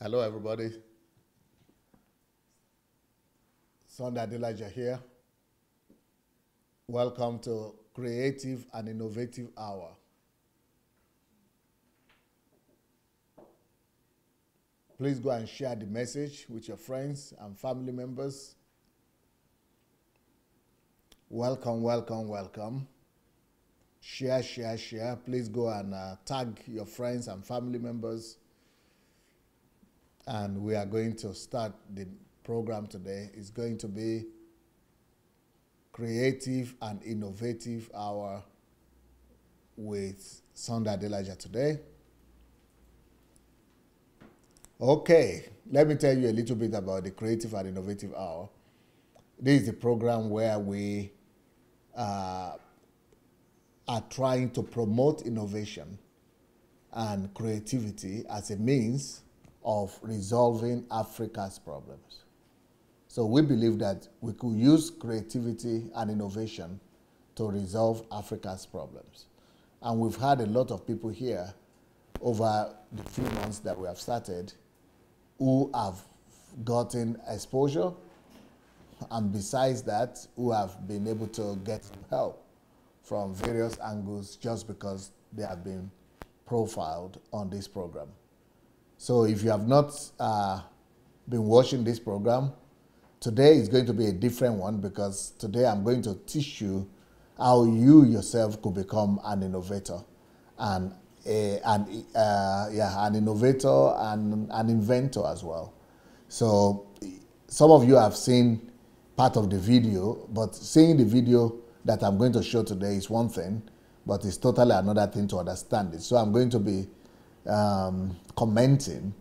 Hello, everybody. Adelaja here. Welcome to Creative and Innovative Hour. Please go and share the message with your friends and family members. Welcome, welcome, welcome. Share, share, share. Please go and tag your friends and family members. And we are going to start the program today. It's going to be Creative and Innovative Hour with Adelaja today. Okay, let me tell you a little bit about the Creative and Innovative Hour. This is the program where we are trying to promote innovation and creativity as a means of resolving Africa's problems. So we believe that we could use creativity and innovation to resolve Africa's problems. And we've had a lot of people here over the few months that we have started who have gotten exposure, and besides that, who have been able to get help from various angles just because they have been profiled on this program. So if you have not been watching this program, today is going to be a different one because today I'm going to teach you how you yourself could become an innovator and an innovator and an inventor as well. So some of you have seen part of the video, but seeing the video that I'm going to show today is one thing, but it's totally another thing to understand it. So I'm going to be commenting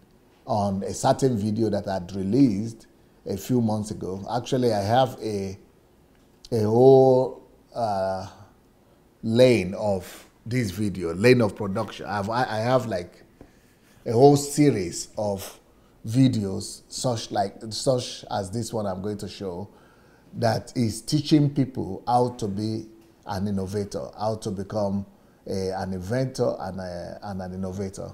on a certain video that I had released a few months ago. Actually, I have a whole lane of this video, lane of production. I have like a whole series of videos such as this one I'm going to show that is teaching people how to be an innovator, how to become an inventor and an innovator.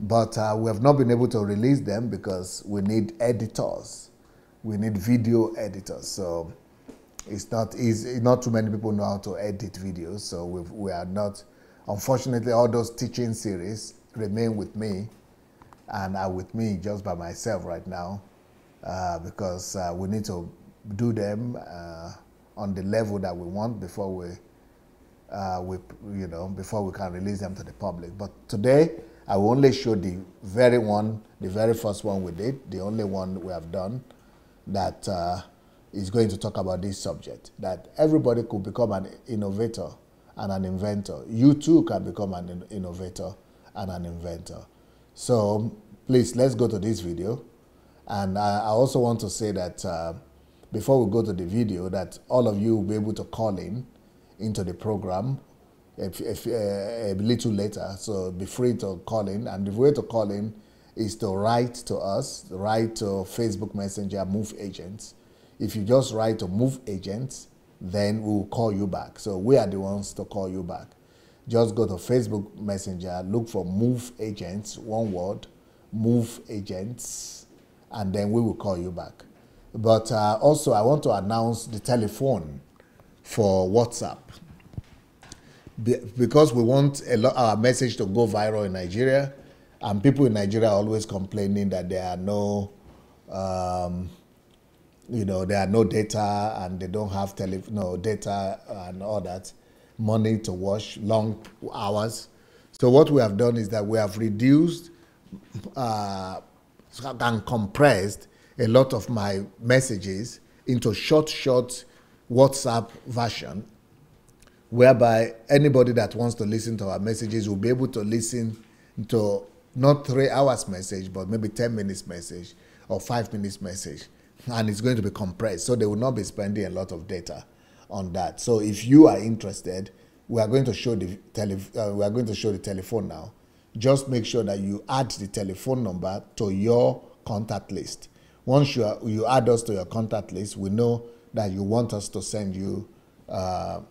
But we have not been able to release them because we need editors. We need video editors. So it's not easy. Not too many people know how to edit videos. So we are not. Unfortunately, all those teaching series remain with me and are with me just by myself right now because we need to do them on the level that we want before before we can release them to the public. But today, I will only show the very first one we did, the only one we have done that is going to talk about this subject, that everybody could become an innovator and an inventor. You too can become an innovator and an inventor. So please, let's go to this video. And I also want to say that before we go to the video, that all of you will be able to call into the program a little later, so be free to call in. And the way to call in is to write to us, write to Facebook Messenger, Move Agents. If you just write to Move Agents, then we'll call you back. So we are the ones to call you back. Just go to Facebook Messenger, look for Move Agents, one word, Move Agents, and then we will call you back. But also I want to announce the telephone for WhatsApp. Because we want our message to go viral in Nigeria, and people in Nigeria are always complaining that there are no, there are no data and they don't have data and all that, money to watch, long hours. So what we have done is that we have reduced and compressed a lot of my messages into short WhatsApp version, whereby anybody that wants to listen to our messages will be able to listen to not 3 hours message, but maybe 10 minutes message or 5 minutes message. And it's going to be compressed, so they will not be spending a lot of data on that. So if you are interested, we are going to show the telephone now. Just make sure that you add the telephone number to your contact list. Once you add us to your contact list, we know that you want us to send you our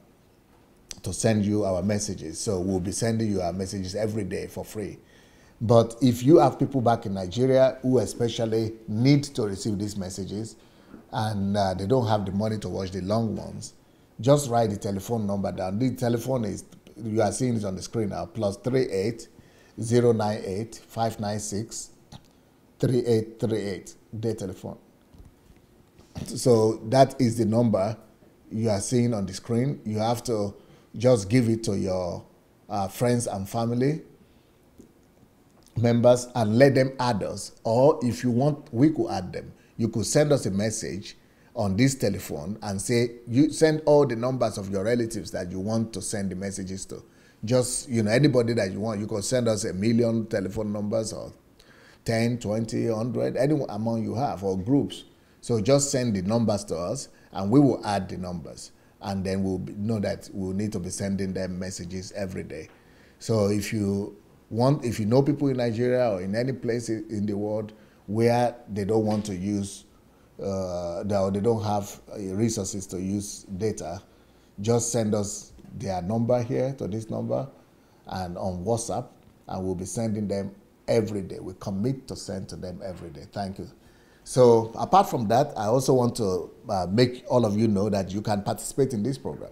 messages. So we'll be sending you our messages every day for free. But if you have people back in Nigeria who especially need to receive these messages and they don't have the money to watch the long ones, just write the telephone number down. The telephone is, you are seeing it on the screen now, +38 098 596 3838, the telephone. So that is the number you are seeing on the screen. You have to just give it to your friends and family members and let them add us. Or if you want, we could add them. You could send us a message on this telephone and say, you send all the numbers of your relatives that you want to send the messages to. Just, anybody that you want. You could send us 1 million telephone numbers or 10, 20, 100, any amount you have, or groups. So just send the numbers to us and we will add the numbers. And then we'll know that we'll need to be sending them messages every day. So if you know people in Nigeria or in any place in the world where they don't want to use, or they don't have resources to use data, just send us their number here to this number and on WhatsApp, and we'll be sending them every day. We commit to send to them every day. Thank you. So apart from that, I also want to make all of you know that you can participate in this program.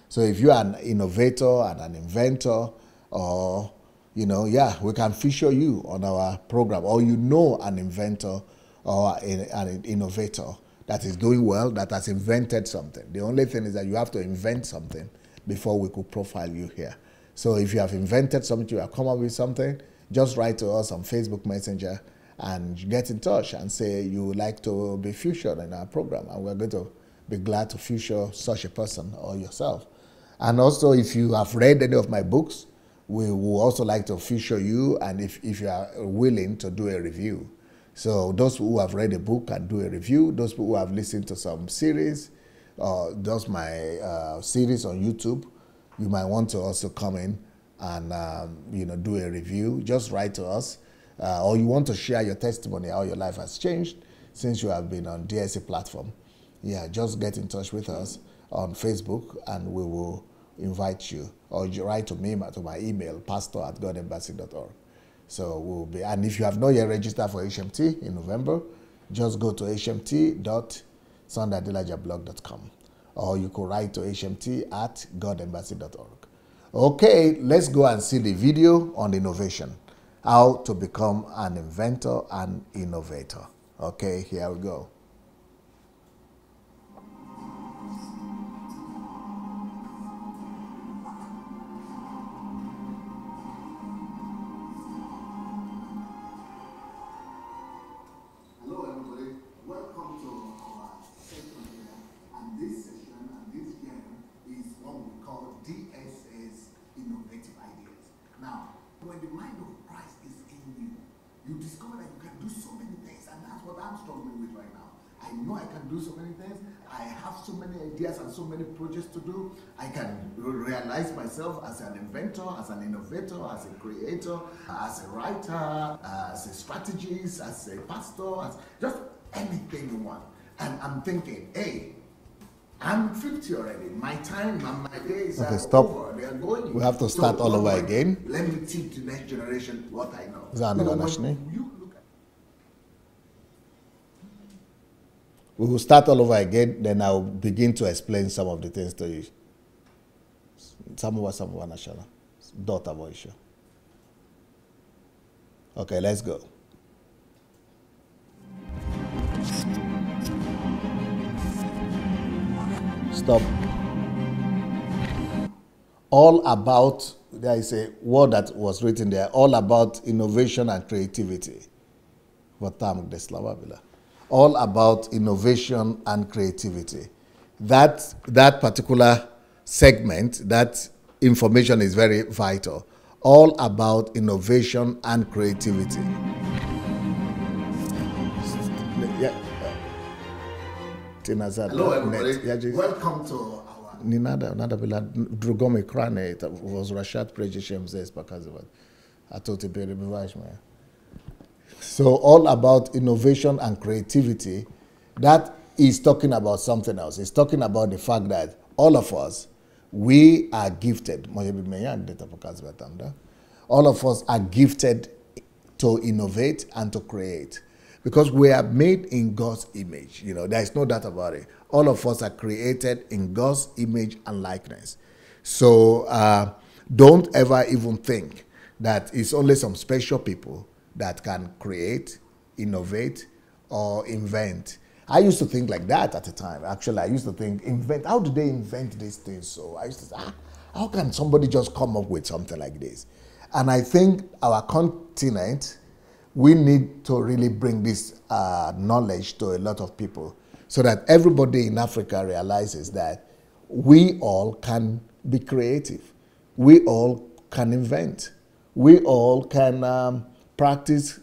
So if you are an innovator and an inventor, or we can feature you on our program, or an inventor or an innovator that is doing well, that has invented something. The only thing is that you have to invent something before we could profile you here. So if you have invented something, you have come up with something, just write to us on Facebook Messenger and get in touch and say you would like to be featured in our program, and we're going to be glad to feature such a person or yourself. And also, if you have read any of my books, we will also like to feature you, and if you are willing to do a review. So those who have read a book can do a review. Those who have listened to some series, those my series on YouTube, you might want to also come in and do a review. Just write to us, or you want to share your testimony, how your life has changed since you have been on DSC platform. Yeah, just get in touch with us on Facebook, and we will invite you, or you write to me to my email, pastor@godembassy.org. So we'll be, and if you have not yet registered for HMT in November, just go to hmt.sundayadelajablog.com, or you could write to hmt@godembassy.org. Okay, let's go and see the video on innovation, how to become an inventor and innovator. Okay, here we go. And so many projects to do. I can realize myself as an inventor, as an innovator, as a creator, as a writer, as a strategist, as a pastor, as just anything you want. And I'm thinking, hey, I'm 50 already. My time and my days are over. They are going. We have to start all over again. Let me teach the next generation what I know. We will start all over again, then I'll begin to explain some of the things to you. Daughter voice. Okay, let's go. Stop. All about, there is a word that was written there, all about innovation and creativity. All about innovation and creativity. That particular segment, that information is very vital. All about innovation and creativity. Hello everybody, welcome to our... Nada bila drugome krane was Rashad Prejeshem Zes Pakazavat. Atote Bere Bivashmaya. So all about innovation and creativity, that is talking about something else. It's talking about the fact that all of us, we are gifted. All of us are gifted to innovate and to create. Because we are made in God's image. You know, there is no doubt about it. All of us are created in God's image and likeness. So don't ever even think that it's only some special people that can create, innovate, or invent. I used to think like that at the time. Actually, I used to think, invent, how do they invent these things? So I used to say, how can somebody just come up with something like this? And I think our continent, we need to really bring this knowledge to a lot of people so that everybody in Africa realizes that we all can be creative. We all can invent. We all can practice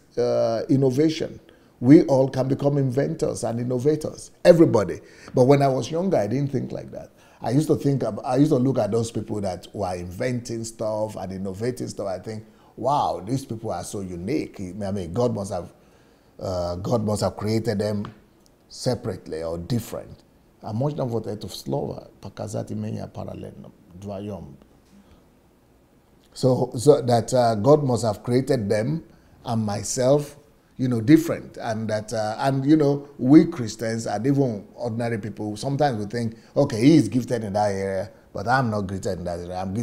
innovation. We all can become inventors and innovators. Everybody. But when I was younger, I didn't think like that. I used to look at those people that were inventing stuff and innovating stuff. I think, wow, these people are so unique. I mean, God must have created them separately or different. A można to slower pokazać imienia paralelne dwajom. So that God must have created them and myself, you know, different. And that, and you know, we Christians and even ordinary people, sometimes we think, okay, he is gifted in that area, but I'm not gifted in that area. I'm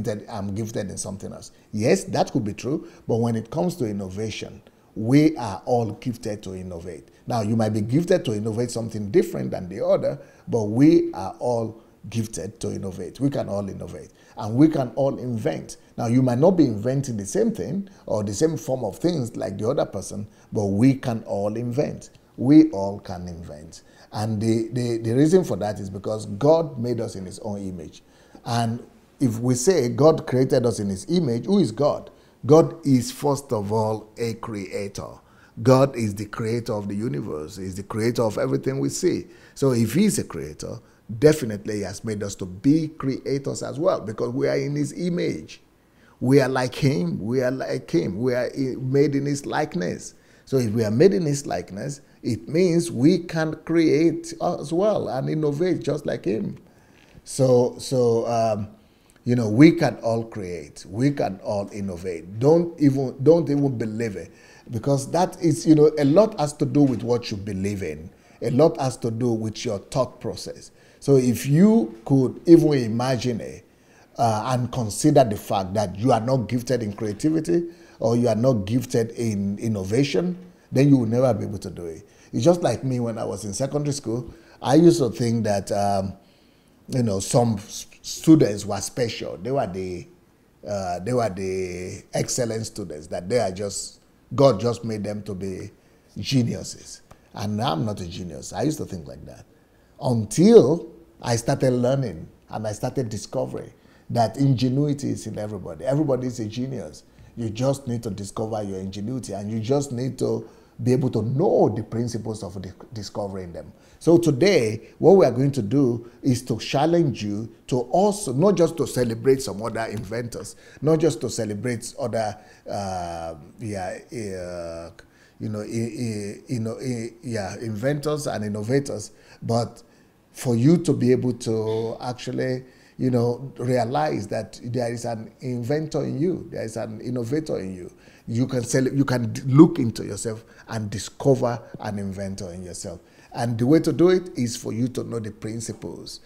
gifted in something else. Yes, that could be true, but when it comes to innovation, we are all gifted to innovate. Now, you might be gifted to innovate something different than the other, but we are all gifted to innovate. We can all innovate, and we can all invent. Now, you might not be inventing the same thing or the same form of things like the other person, but we can all invent. We all can invent. And the reason for that is because God made us in his own image. And if we say God created us in his image, who is God? God is, first of all, a creator. God is the creator of the universe. He's the creator of everything we see. So if he's a creator, definitely he has made us to be creators as well, because we are in his image. We are like him. We are like him. We are made in his likeness. So if we are made in his likeness, it means we can create as well and innovate just like him. So you know, we can all create. We can all innovate. Don't even believe it, because that is, you know, a lot has to do with what you believe in. A lot has to do with your thought process. So if you could even imagine it and consider the fact that you are not gifted in creativity or you are not gifted in innovation, then you will never be able to do it. It's just like me when I was in secondary school. I used to think that you know, some students were special. They were the excellent students, that they are just, God just made them to be geniuses. And I'm not a genius. I used to think like that until I started learning and I started discovering that ingenuity is in everybody. Everybody is a genius. You just need to discover your ingenuity, and you just need to be able to know the principles of discovering them. So today, what we are going to do is to challenge you to also, not just to celebrate some other inventors, not just to celebrate other, inventors and innovators, but for you to be able to actually, you know, realize that there is an inventor in you, there is an innovator in you. You can look into yourself and discover an inventor in yourself. And the way to do it is for you to know the principles,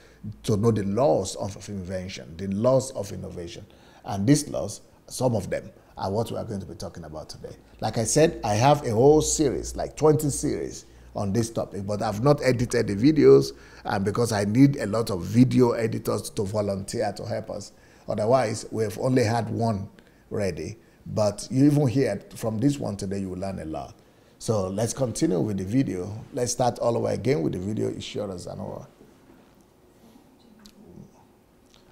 to know the laws of invention, the laws of innovation. And these laws, some of them, are what we are going to be talking about today. Like I said, I have a whole series, like 20 series on this topic, but I've not edited the videos, and because I need a lot of video editors to volunteer to help us. Otherwise, we've only had one ready. But you even hear from this one today, you will learn a lot. So let's continue with the video. Let's start all over again with the video. It's short as an hour.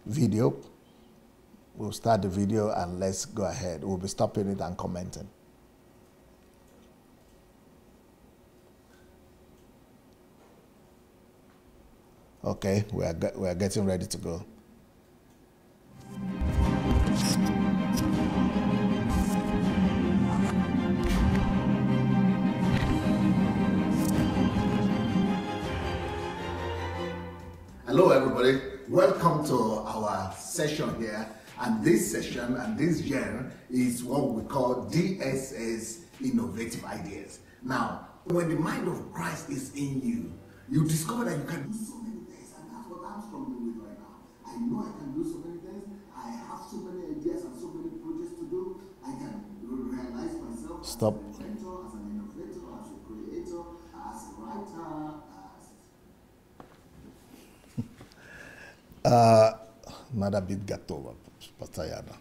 Video. We'll start the video and let's go ahead. We'll be stopping it and commenting. Okay, we are getting ready to go. Hello everybody, welcome to our session here, and this session and this year is what we call DSS innovative ideas. Now, when the mind of Christ is in you, you discover that you can do so many things, and that's what I'm struggling with right now. I know I can do so many things. I have so many ideas and so many projects to do. I can realize myself as an inventor, as an innovator, as a creator, as a writer. Another bit got over, Pastor Yana.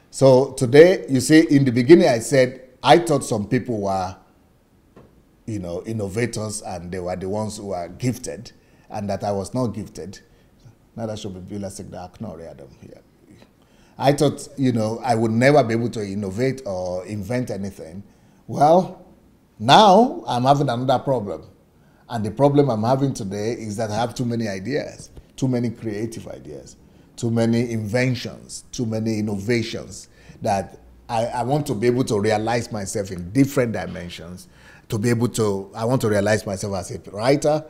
So today, you see, in the beginning I said, I thought some people were, innovators, and they were the ones who were gifted, and that I was not gifted. Now that should be Villa Adam here. I thought, I would never be able to innovate or invent anything. Well, now I'm having another problem. And the problem I'm having today is that I have too many ideas, too many creative ideas, too many inventions, too many innovations, that I want to be able to realize myself in different dimensions, I want to realize myself as a writer.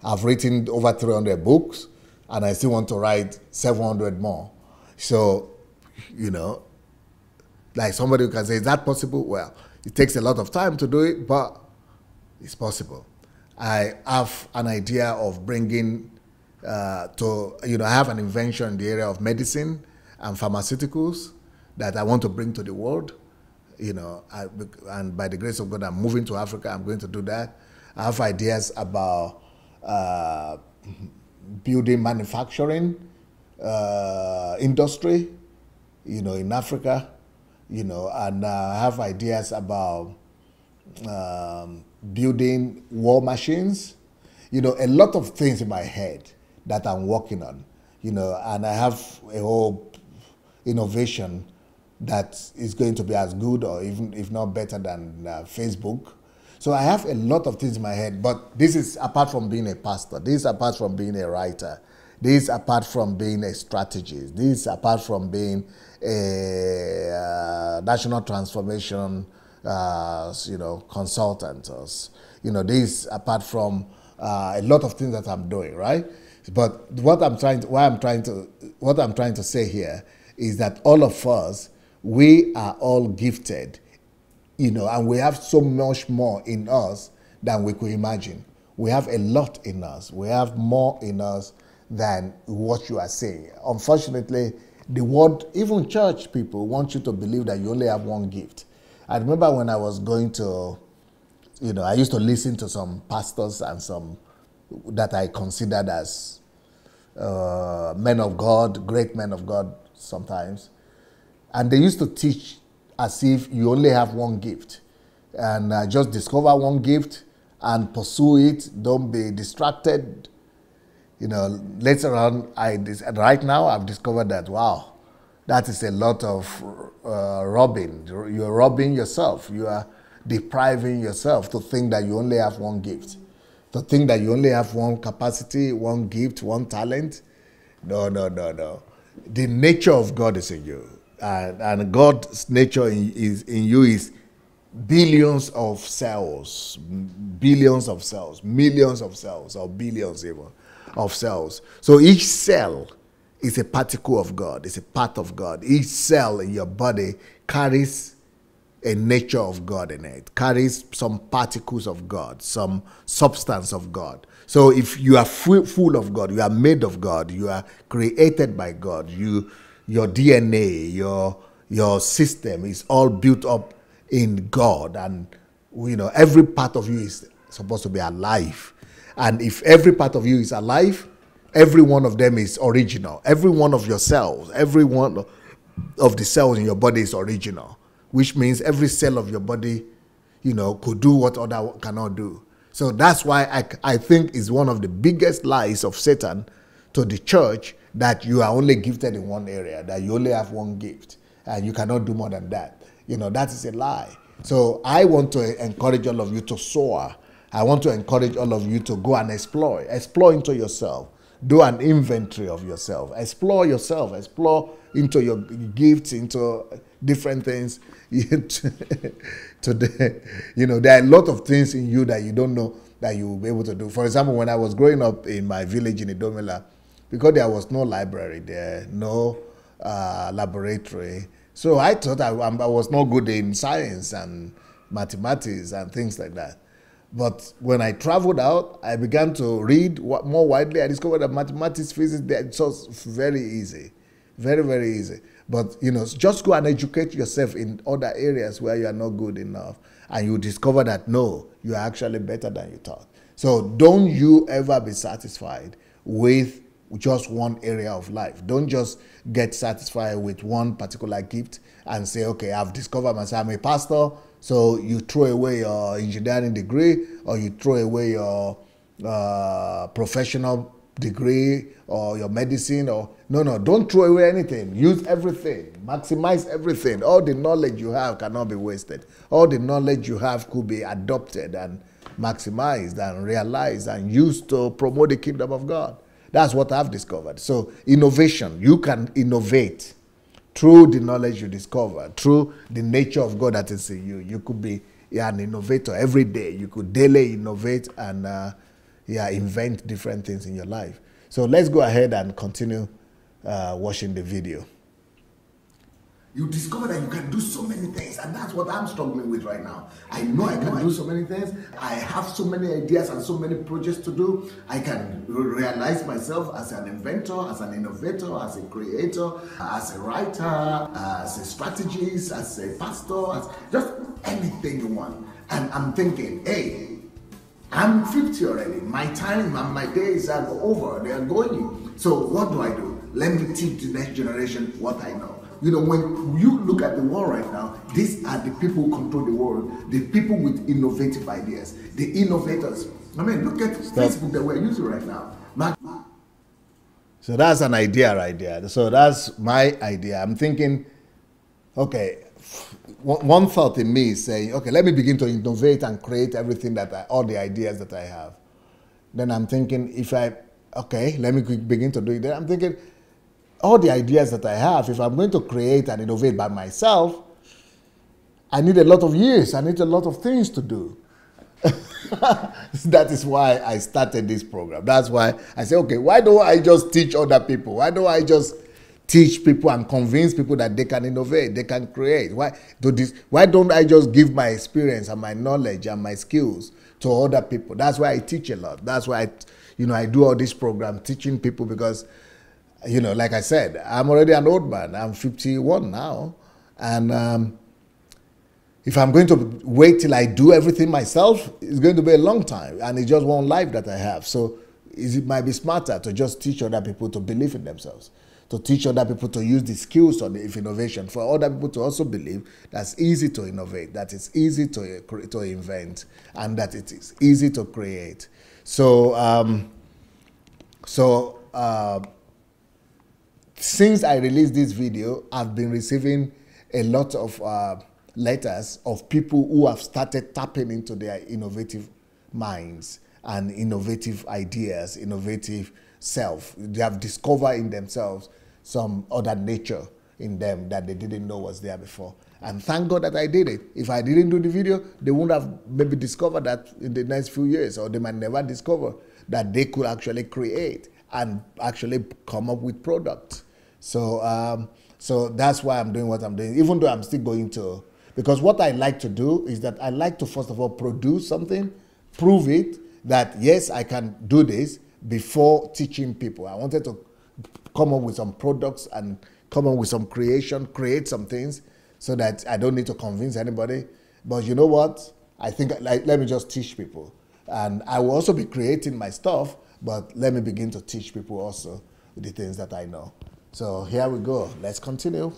I've written over 300 books, and I still want to write 700 more. So, like somebody who can say, is that possible? Well, it takes a lot of time to do it, but it's possible. I have an idea of bringing I have an invention in the area of medicine and pharmaceuticals that I want to bring to the world. And by the grace of God, I'm moving to Africa. I'm going to do that. I have ideas about building manufacturing industry, in Africa, and I have ideas about building war machines, a lot of things in my head that I'm working on, and I have a whole innovation that is going to be as good or even if not better than Facebook. So I have a lot of things in my head, but this is apart from being a pastor, this is apart from being a writer, this is apart from being a strategist, this is apart from being a national transformation consultant, this apart from a lot of things that I'm doing, right? But what I'm trying to say here is that all of us, we are all gifted, and we have so much more in us than we could imagine. We have a lot in us. We have more in us than what you are saying. Unfortunately, the world, even church people, want you to believe that you only have one gift. I remember when I was going to, I used to listen to some pastors and some that I considered as men of God, great men of God sometimes. And they used to teach as if you only have one gift. And just discover one gift and pursue it. Don't be distracted. Later on, right now, I've discovered that, wow, that is a lot of robbing. You're robbing yourself. You are depriving yourself to think that you only have one gift. To think that you only have one capacity, one gift, one talent. No. The nature of God is in you. And God's nature is in you is billions of cells, millions of cells, or billions even of cells. So each cell is a particle of God, it's a part of God. Each cell in your body carries a nature of God in it, carries some particles of God, some substance of God. So if you are full of God, you are made of God, you are created by God, your DNA, your system is all built up in God, and every part of you is supposed to be alive. And if every part of you is alive, every one of them is original. Every one of your cells, every one of the cells in your body is original, which means every cell of your body, could do what other cannot do. So that's why I think is one of the biggest lies of Satan to the church, that you are only gifted in one area, that you only have one gift, and you cannot do more than that. That is a lie. So I want to encourage all of you to soar. I want to encourage all of you to go and explore into yourself. Do an inventory of yourself. Explore yourself. Explore into your gifts, into different things. Today, there are a lot of things in you that you don't know that you will be able to do. For example, when I was growing up in my village in Idomela, because there was no library there, no laboratory, so I thought I was not good in science and mathematics and things like that. But when I traveled out, I began to read more widely. I discovered that mathematics, physics, it's just very easy. Very, very easy. But, just go and educate yourself in other areas where you are not good enough. And you discover that, no, you are actually better than you thought. So don't you ever be satisfied with just one area of life. Don't just get satisfied with one particular gift and say, okay, I've discovered myself, I'm a pastor. So you throw away your engineering degree, or you throw away your professional degree, or your medicine, or no, don't throw away anything. Use everything, maximize everything. All the knowledge you have cannot be wasted. All the knowledge you have could be adopted and maximized and realized and used to promote the kingdom of God. That's what I've discovered. So innovation, you can innovate through the knowledge you discover, through the nature of God that is in you. You could be an innovator every day. You could daily innovate and invent different things in your life. So let's go ahead and continue watching the video. You discover that you can do so many things, and that's what I'm struggling with right now. I know I can do so many things. I have so many ideas and so many projects to do. I can realize myself as an inventor, as an innovator, as a creator, as a writer, as a strategist, as a pastor, as just anything you want. And I'm thinking, hey, I'm 50 already. My time and my days are over. They are going. So what do? Let me teach the next generation what I know. When you look at the world right now, these are the people who control the world, the people with innovative ideas, the innovators. I mean, look at Facebook that we're using right now. So that's an idea right there. So that's my idea. I'm thinking, okay, one thought in me is saying, okay, let me begin to innovate and create everything all the ideas that I have. Then I'm thinking, let me begin to do it. Then I'm thinking, all the ideas that I have, if I'm going to create and innovate by myself, I need a lot of years. I need a lot of things to do. That is why I started this program. That's why I say, okay, why don't I just teach other people? Why don't I just teach people and convince people that they can innovate, they can create? Why don't I just give my experience and my knowledge and my skills to other people? That's why I teach a lot. That's why I do all this program teaching people, because like I said, I'm already an old man. I'm 51 now. And if I'm going to wait till I do everything myself, it's going to be a long time. And it's just one life that I have. So it might be smarter to just teach other people to believe in themselves, to teach other people to use the skills of innovation, for other people to also believe that's easy to innovate, that it's easy to invent, and that it is easy to create. Since I released this video, I've been receiving a lot of letters of people who have started tapping into their innovative minds and innovative ideas, innovative self. They have discovered in themselves some other nature in them that they didn't know was there before. And thank God that I did it. If I didn't do the video, they wouldn't have maybe discovered that in the next few years, or they might never discover that they could actually create and actually come up with products. So that's why I'm doing what I'm doing, even though I'm still going to, because what I like to do is that I like to first of all produce something, prove it that yes, I can do this before teaching people. I wanted to come up with some products and come up with some create some things so that I don't need to convince anybody. But you know what? I think let me just teach people. And I will also be creating my stuff, but let me begin to teach people also the things that I know. So here we go. Let's continue.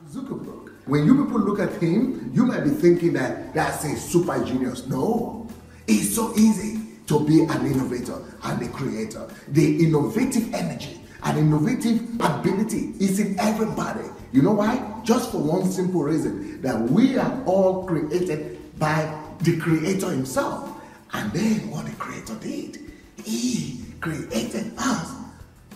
Zuckerberg. When you people look at him, you might be thinking that that's a super genius. No, it's so easy to be an innovator and a creator. The innovative energy and innovative ability is in everybody. You know why? Just for one simple reason, that we are all created by the Creator himself. And then what the Creator did, he created us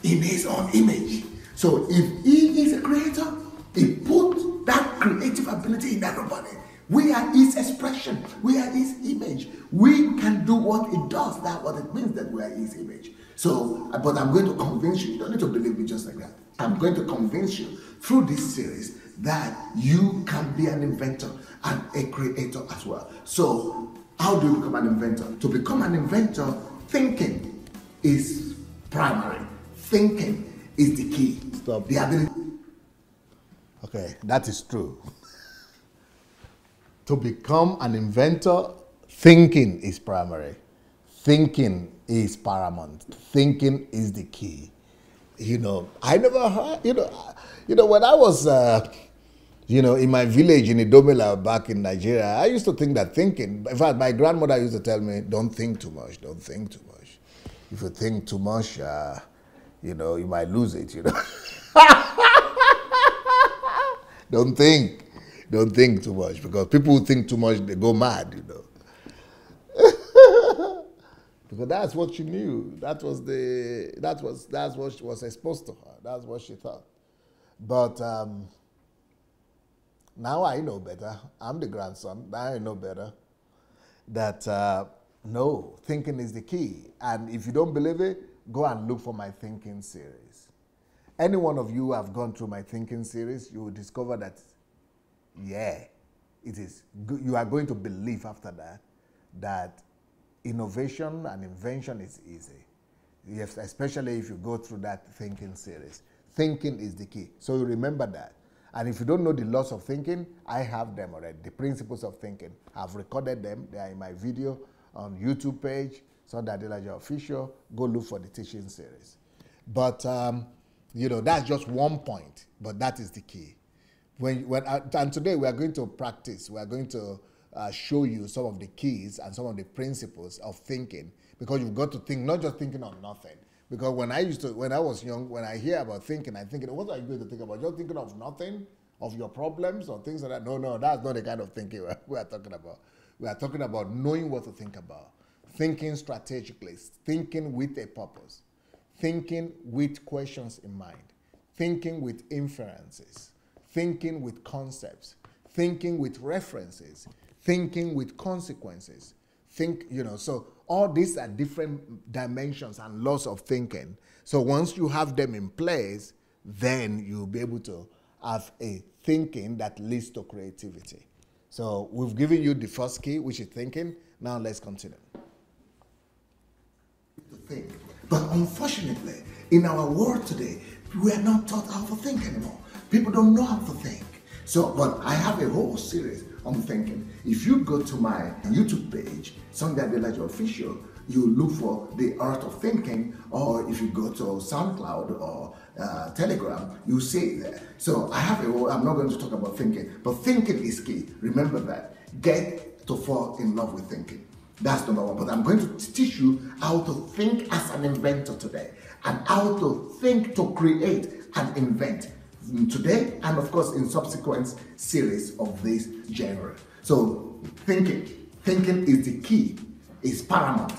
in his own image. So if he is a creator, he put that creative ability in everybody. We are his expression. We are his image. We can do what it does. That's what it means that we are his image. So, but I'm going to convince you. You don't need to believe me just like that. I'm going to convince you through this series that you can be an inventor and a creator as well. So, how do you become an inventor? To become an inventor, thinking is primary. Thinking is the key. Stop. The ability. Okay, that is true. To become an inventor, thinking is primary. Thinking is paramount. Thinking is the key. You know, I never heard, when I was, in my village in Idomela back in Nigeria, I used to think that thinking, in fact, my grandmother used to tell me, don't think too much, don't think too much. If you think too much, you might lose it, Don't think too much, because people who think too much, they go mad, Because that's what she knew. That's what she was exposed to her. That's what she thought. But now I know better. I'm the grandson. Now I know better. That no, thinking is the key. And if you don't believe it, go and look for my thinking series. Any one of you who have gone through my thinking series, you will discover that, yeah, it is. You are going to believe after that innovation and invention is easy. Yes, especially if you go through that thinking series. Thinking is the key. So you remember that. And if you don't know the laws of thinking, I have them already. The principles of thinking. I've recorded them. They are in my video on YouTube page, Adelaja Official. Go look for the teaching series. But, that's just one point. But that is the key. And today we are going to practice. We are going to show you some of the keys and some of the principles of thinking, because you've got to think, not just thinking on nothing. Because when I was young, when I hear about thinking, I'm thinking, what are you going to think about? Just thinking of nothing, of your problems or things like that? No, that's not the kind of thinking we are talking about. We are talking about knowing what to think about, thinking strategically, thinking with a purpose, thinking with questions in mind, thinking with inferences, thinking with concepts, thinking with references, thinking with consequences. So all these are different dimensions and laws of thinking. So once you have them in place, then you'll be able to have a thinking that leads to creativity. So we've given you the first key, which is thinking. Now let's continue. To think. But unfortunately, in our world today, we are not taught how to think anymore. People don't know how to think. So, but I have a whole series on thinking. If you go to my YouTube page, Adelaja Official, you look for the art of thinking, or if you go to SoundCloud or Telegram, you see it there. So I'm not going to talk about thinking, but thinking is key. Remember that. Get to fall in love with thinking. That's number one. But I'm going to teach you how to think as an inventor today, and how to think to create and invent today, and of course in subsequent series of this genre. So thinking is the key, is paramount.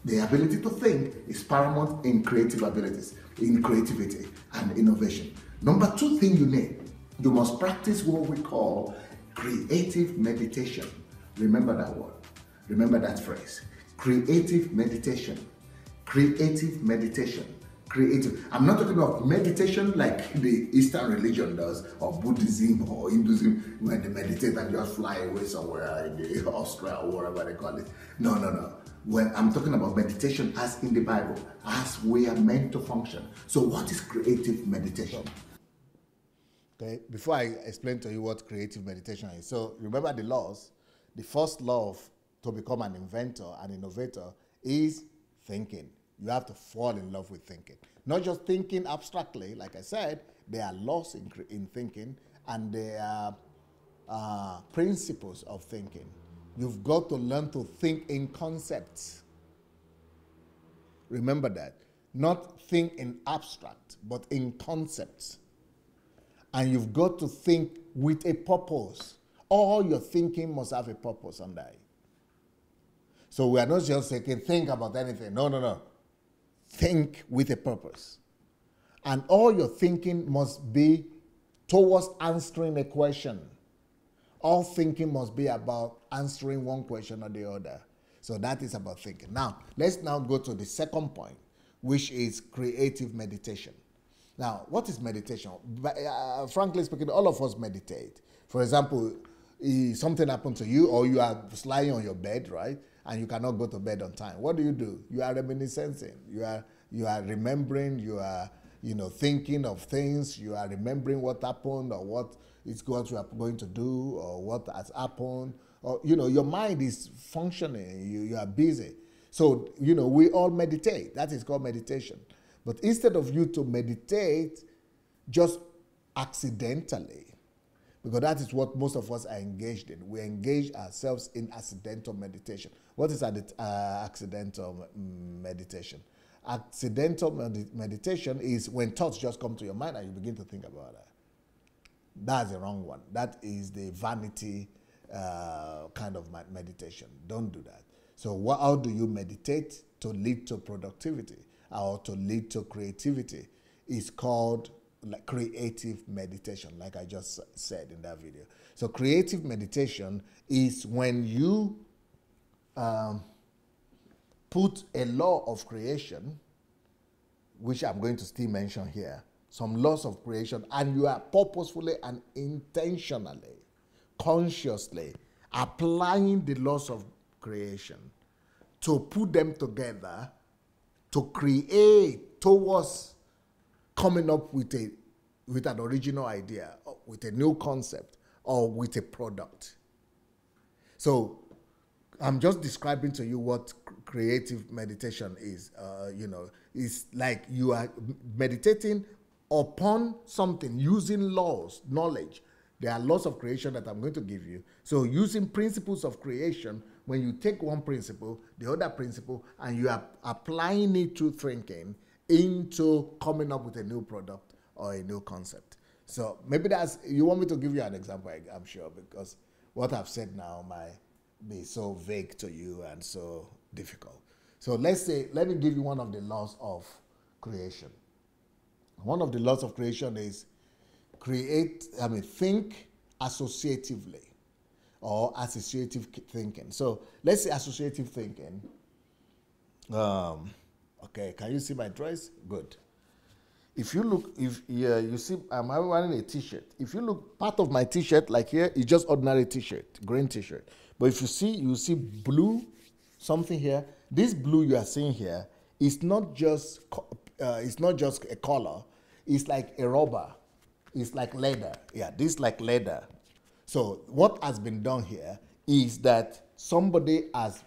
The ability to think is paramount in creative abilities, in creativity and innovation. Number two thing you need, you must practice what we call creative meditation. Remember that word. Remember that phrase. Creative meditation. Creative meditation. Creative. I'm not talking about meditation like the Eastern religion does, or Buddhism or Hinduism, when they meditate and just fly away somewhere in the Australia or whatever they call it. No. When I'm talking about meditation as in the Bible, as we are meant to function. So what is creative meditation? Okay, before I explain to you what creative meditation is, so remember the laws. The first law to become an inventor, an innovator, is thinking. You have to fall in love with thinking. Not just thinking abstractly, like I said, there are laws in thinking, and there are principles of thinking. You've got to learn to think in concepts. Remember that. Not think in abstract, but in concepts. And you've got to think with a purpose. All your thinking must have a purpose under it. So we are not just saying, think about anything. No. Think with a purpose. And all your thinking must be towards answering a question. all thinking must be about answering one question or the other. So that is about thinking. Now, let's now go to the second point, which is creative meditation. Now, what is meditation? Frankly speaking, all of us meditate. For example, something happened to you, or you are lying on your bed, right? And you cannot go to bed on time. What do? You are reminiscing. You are remembering. You are thinking of things. You are remembering what happened, or what you are going to do, or what has happened. Or your mind is functioning. You are busy. So we all meditate. That is called meditation. But instead of you to meditate just accidentally, because that is what most of us are engaged in. We engage ourselves in accidental meditation. What is accidental meditation? Accidental meditation is when thoughts just come to your mind and you begin to think about that. That's the wrong one. That is the vanity kind of meditation. Don't do that. So how do you meditate to lead to productivity or to lead to creativity? It's called creative meditation, like I just said in that video. So creative meditation is when you put a law of creation, which I'm going to still mention here, some laws of creation, and you are purposefully and intentionally, consciously applying the laws of creation to put them together to create towards coming up with an original idea, with a new concept, or with a product. So I'm just describing to you what creative meditation is. It's like you are meditating upon something using laws, knowledge. There are laws of creation that I'm going to give you. So using principles of creation, when you take one principle, the other principle, and you are applying it to thinking into coming up with a new product or a new concept. So maybe you want me to give you an example, I'm sure, because what I've said now might be so vague to you and so difficult. So let me give you one of the laws of creation. One of the laws of creation is think associatively, or associative thinking. So let's say associative thinking. Okay, can you see my dress? Good. If you look, you see, I'm wearing a t-shirt. If you look, part of my t-shirt, like here, is just ordinary t-shirt, green t-shirt. But if you see blue, something here. This blue you are seeing here is not just a color. It's like a rubber. It's like leather. Yeah, this is like leather. So what has been done here is that somebody has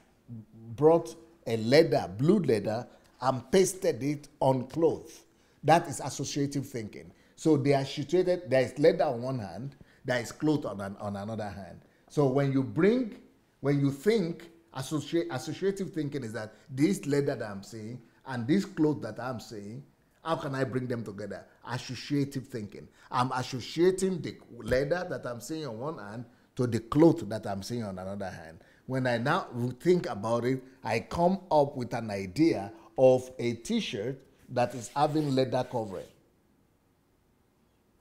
brought a leather, blue leather, and pasted it on clothes. That is associative thinking. So they are situated, there is leather on one hand, there is cloth on another hand. So when you think, associative thinking is that this leather that I'm seeing and this cloth that I'm seeing, how can I bring them together? Associative thinking. I'm associating the leather that I'm seeing on one hand to the cloth that I'm seeing on another hand. When I now think about it, I come up with an idea of a t-shirt that is having leather covering.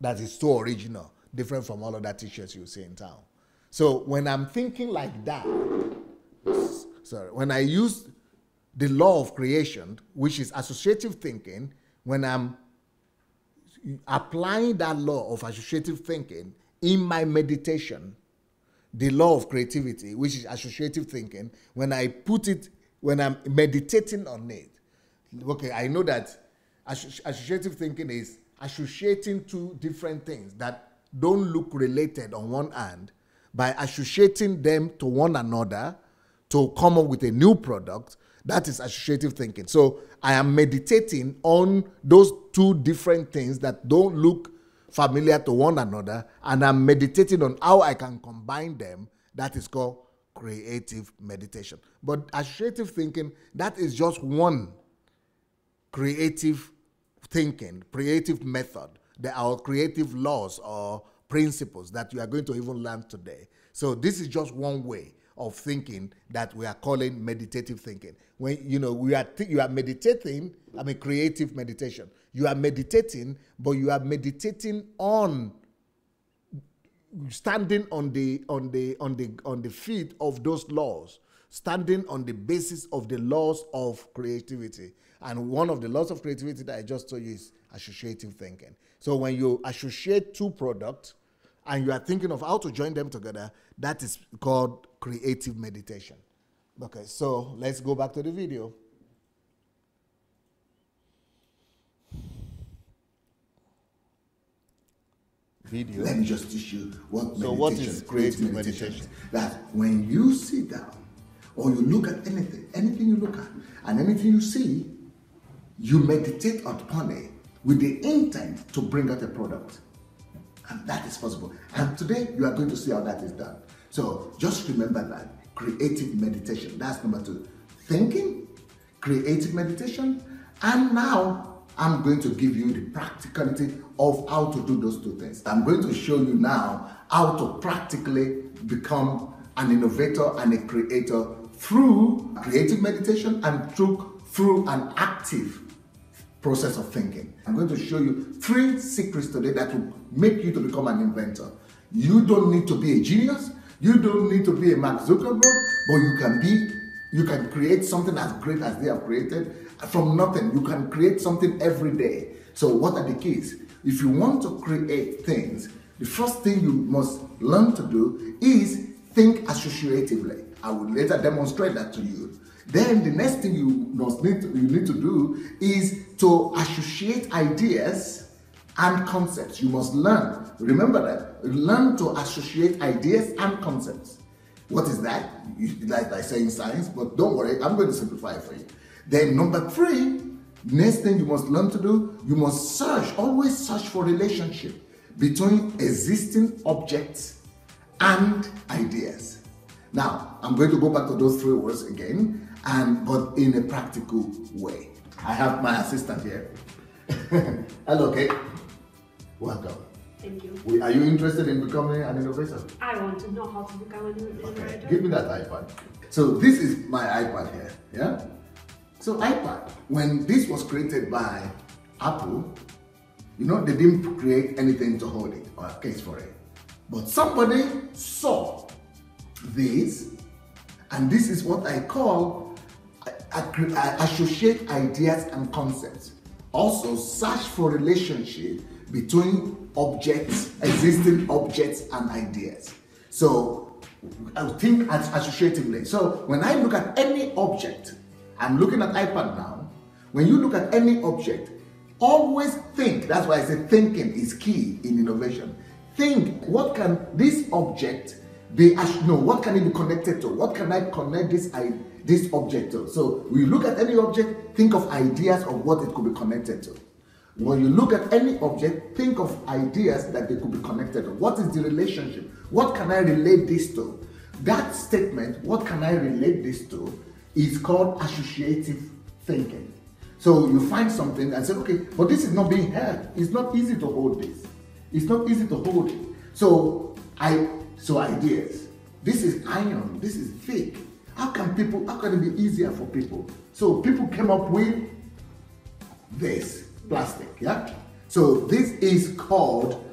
That is so original, different from all other t-shirts you see in town. So when I'm thinking like that, when I use the law of creation, which is associative thinking, when I'm applying that law of associative thinking in my meditation, the law of creativity, which is associative thinking, when I'm meditating on it, okay, I know that associative thinking is associating two different things that don't look related on one hand by associating them to one another to come up with a new product. That is associative thinking. So I am meditating on those two different things that don't look familiar to one another, and I'm meditating on how I can combine them. That is called creative meditation. But associative thinking, that is just one creative thinking, creative method. There are creative laws or principles that you are going to even learn today. So this is just one way of thinking that we are calling meditative thinking. When you are meditating, creative meditation. You are meditating, but you are meditating on standing on the feet of those laws, standing on the basis of the laws of creativity. And one of the laws of creativity that I just told you is associative thinking. So when you associate two products and you are thinking of how to join them together, that is called creative meditation. Okay, so let's go back to the video. Let me just teach you what meditation. So what is creative meditation? That when you sit down or you look at anything you look at and anything you see, you meditate upon it with the intent to bring out a product. And that is possible. And today you are going to see how that is done. So just remember that. Creative meditation. That's number 2. Thinking, creative meditation, and now I'm going to give you the practicality of how to do those 2 things. I'm going to show you now how to practically become an innovator and a creator through creative meditation and through an active process of thinking. I'm going to show you 3 secrets today that will make you to become an inventor. You don't need to be a genius. You don't need to be a Mark Zuckerberg, but you can create something as great as they have created from nothing. You can create something every day. So what are the keys? If you want to create things, the first thing you must learn to do is think associatively. I will later demonstrate that to you. Then the next thing you need to do is to associate ideas and concepts. You must learn. Remember that. Learn to associate ideas and concepts. What is that? Like I say in science, but don't worry, I'm going to simplify it for you. Then number 3, next thing you must learn to do, you must always search for relationship between existing objects and ideas. Now, I'm going to go back to those 3 words again, but in a practical way. I have my assistant here. Hello, Kate. Welcome. Thank you. Are you interested in becoming an innovator? I want to know how to become an innovator. Okay, give me that iPad. So this is my iPad here, yeah? So iPad, when this was created by Apple, they didn't create anything to hold it or a case for it. But somebody saw this, and this is what I call associate ideas and concepts. Also, search for relationship between objects, existing objects and ideas. So I think associatively. So when I look at any object, I'm looking at iPad now. When you look at any object, always think. That's why I say thinking is key in innovation. Think, what can this object be, what can it be connected to? What can I connect this object to? So when you look at any object, think of ideas of what it could be connected to. When you look at any object, think of ideas that they could be connected to. What is the relationship? What can I relate this to? That statement, what can I relate this to, is called associative thinking. So you find something and say, okay, but this is not being held. It's not easy to hold this. It's not easy to hold it. So ideas. This is iron. This is thick. How can it be easier for people? So people came up with this plastic, yeah? So this is called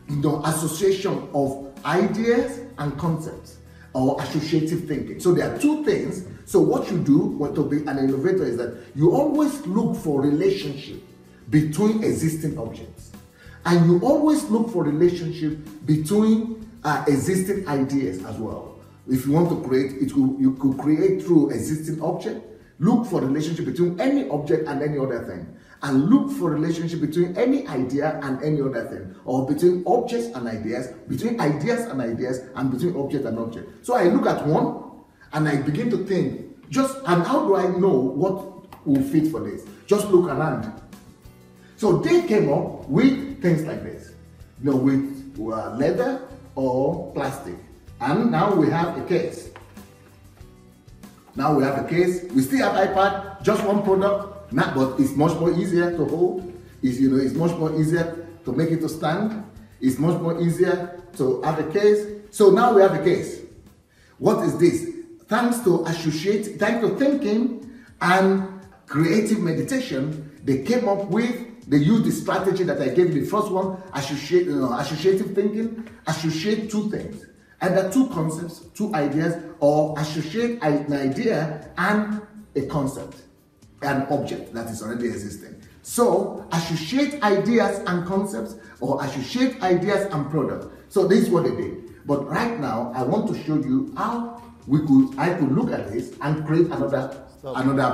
association of ideas and concepts, or associative thinking. So there are 2 things. So what you do to be an innovator is that you always look for relationship between existing objects, and you always look for relationship between existing ideas as well. If you want to create, you could create through existing object. Look for relationship between any object and any other thing, and look for relationship between any idea and any other thing, or between objects and ideas, between ideas and ideas, and between object and object. So I look at one and I begin to think, and how do I know what will fit for this? Just look around. So they came up with things like this, with leather or plastic. And now we have a case. We still have iPad, just one product, but it's much more easier to hold. It's much more easier to make it to stand. It's much more easier to have a case. So now we have a case. What is this? Thanks to thinking and creative meditation, They came up with, they used the strategy that I gave you, the first one, associative thinking, associate two things. Either two concepts, two ideas, or associate an idea and a concept, an object that is already existing. So, associate ideas and concepts, or associate ideas and products. So this is what they did. But right now, I want to show you how I could look at this and create another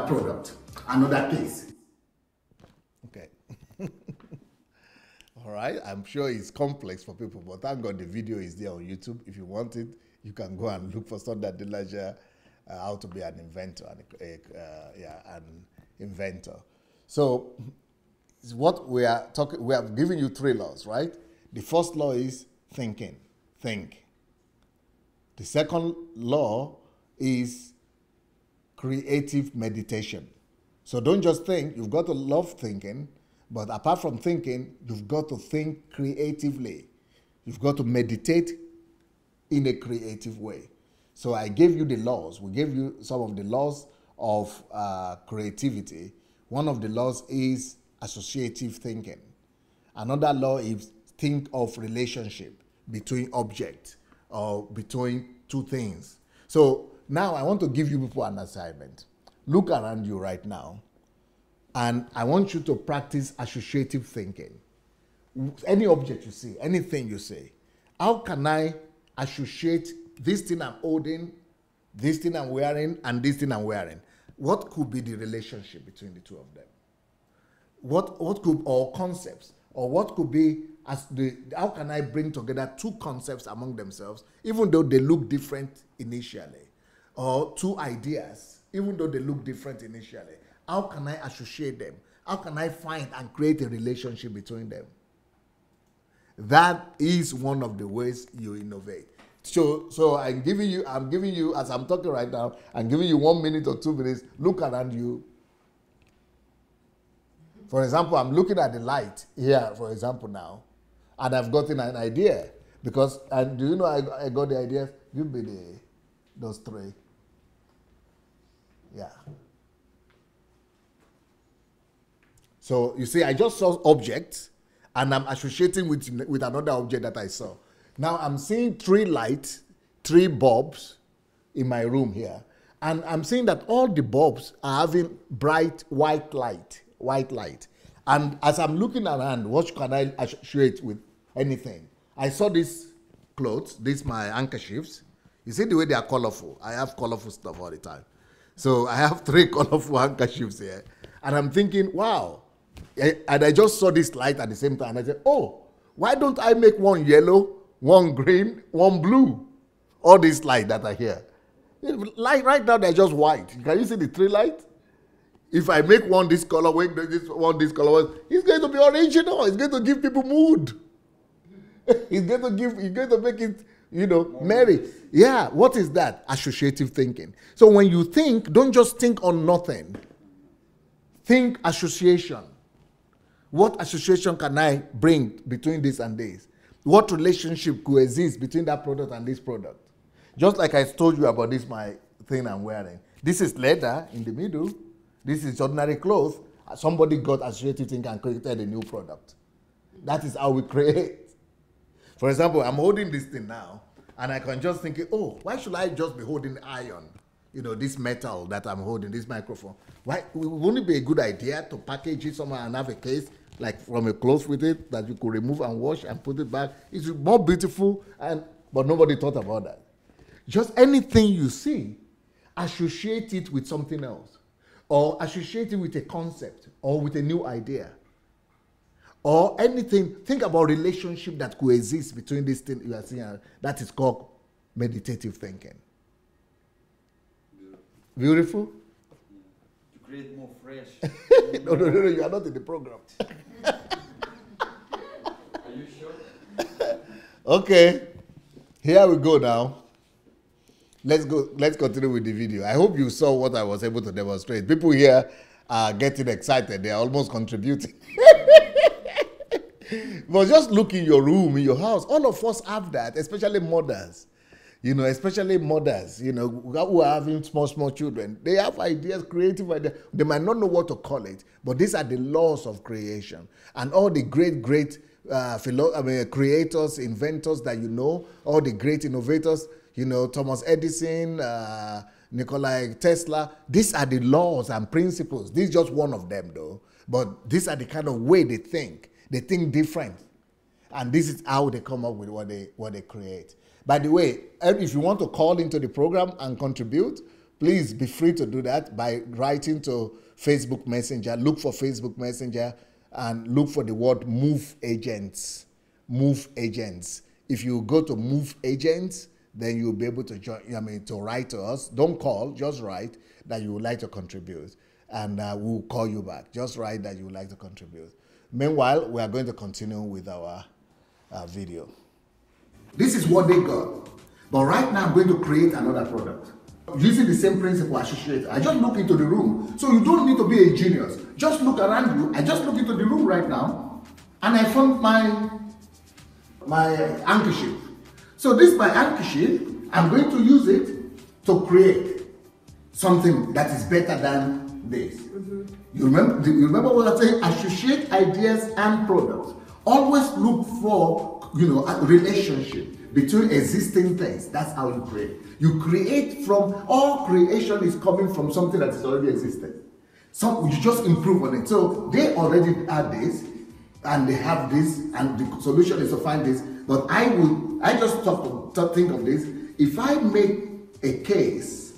product, another case. Okay. All right. I'm sure it's complex for people, but thank God the video is there on YouTube. If you want it, you can go and look for Adelaja, how to be an inventor, an inventor. So, what we are talking, we have given you 3 laws, right? The first law is thinking. Think. The second law is creative meditation. So don't just think, you've got to love thinking, but apart from thinking, you've got to think creatively. You've got to meditate in a creative way. So I gave you the laws. We gave you some of the laws of creativity. One of the laws is associative thinking. Another law is think of relationship between objects or between two things. So now I want to give you people an assignment. Look around you right now, and I want you to practice associative thinking. Any object you see, anything you see, how can I associate this thing I'm holding, this thing I'm wearing, and this thing I'm wearing? What could be the relationship between the two of them? What could, or concepts, or what could be how can I bring together two concepts among themselves, even though they look different initially, or two ideas, even though they look different initially? How can I associate them? How can I find and create a relationship between them? That is one of the ways you innovate. So I'm giving you, as I'm talking right now, I'm giving you 1 minute or 2 minutes. Look around you. For example, I'm looking at the light here, for example, now, and I've gotten an idea. Because, and do you know I got the idea? Give me those 3. Yeah. So you see, I just saw objects, and I'm associating with another object that I saw. Now I'm seeing 3 lights, 3 bulbs in my room here. And I'm seeing that all the bulbs are having bright white light. And as I'm looking around, what can I associate with anything? I saw these clothes, these my handkerchiefs. You see the way they are colorful. I have colorful stuff all the time. So I have 3 colorful handkerchiefs here. And I'm thinking, wow. And I just saw this light at the same time. I said, oh, why don't I make one yellow, one green, one blue? All these lights that are here. Light right now, they're just white. Can you see the 3 lights? If I make one this color, this color, it's going to be original. It's going to give people mood. It's going to make it, merry. Yeah, what is that? Associative thinking. So when you think, don't just think on nothing. Think association. What association can I bring between this and this? What relationship coexists between that product and this product? Just like I told you about this, my thing I'm wearing. This is leather in the middle. This is ordinary clothes. Somebody got associative thinking and created a new product. That is how we create. For example, I'm holding this thing now, and I can just think, oh, why should I just be holding iron? This metal that I'm holding, this microphone. Why? Wouldn't it be a good idea to package it somewhere and have a case, like from a cloth with it, that you could remove and wash and put it back? It's more beautiful, but nobody thought about that. Just anything you see, associate it with something else. Or associate it with a concept, or with a new idea. Or anything, think about relationship that coexists between these things you are seeing. That is called meditative thinking. Beautiful? To create more fresh. No, you are not in the program. Are you sure? Okay, here we go now. Let's continue with the video. I hope you saw what I was able to demonstrate. People here are getting excited. They are almost contributing. But just look in your room, in your house. All of us have that, especially mothers. especially mothers, who are having small children. They have ideas, creative ideas. They might not know what to call it, but these are the laws of creation. And all the great creators, inventors that all the great innovators, Thomas Edison, Nikola Tesla, these are the laws and principles. This is just one of them, though. But these are the kind of way they think. They think different. And this is how they come up with what they create. By the way, if you want to call into the program and contribute, please be free to do that by writing to Facebook Messenger. Look for Facebook Messenger and look for the word Move Agents. Move Agents. If you go to Move Agents, then you'll be able to to write to us. Don't call, just write that you would like to contribute. And we'll call you back. Just write that you would like to contribute. Meanwhile, we are going to continue with our video. This is what they got. But right now, I'm going to create another product. Using the same principle, associate. I just look into the room. So you don't need to be a genius. Just look around you. I just look into the room right now, and I found my handkerchief. So this my handkerchief, I'm going to use it to create something that is better than this. You remember what I say? Associate ideas and products. Always look for a relationship between existing things. That's how you create. You create from, all creation is coming from something that is already existing. So you just improve on it. So they already had this, and they have this, and the solution is to find this. But I just think of this. If I make a case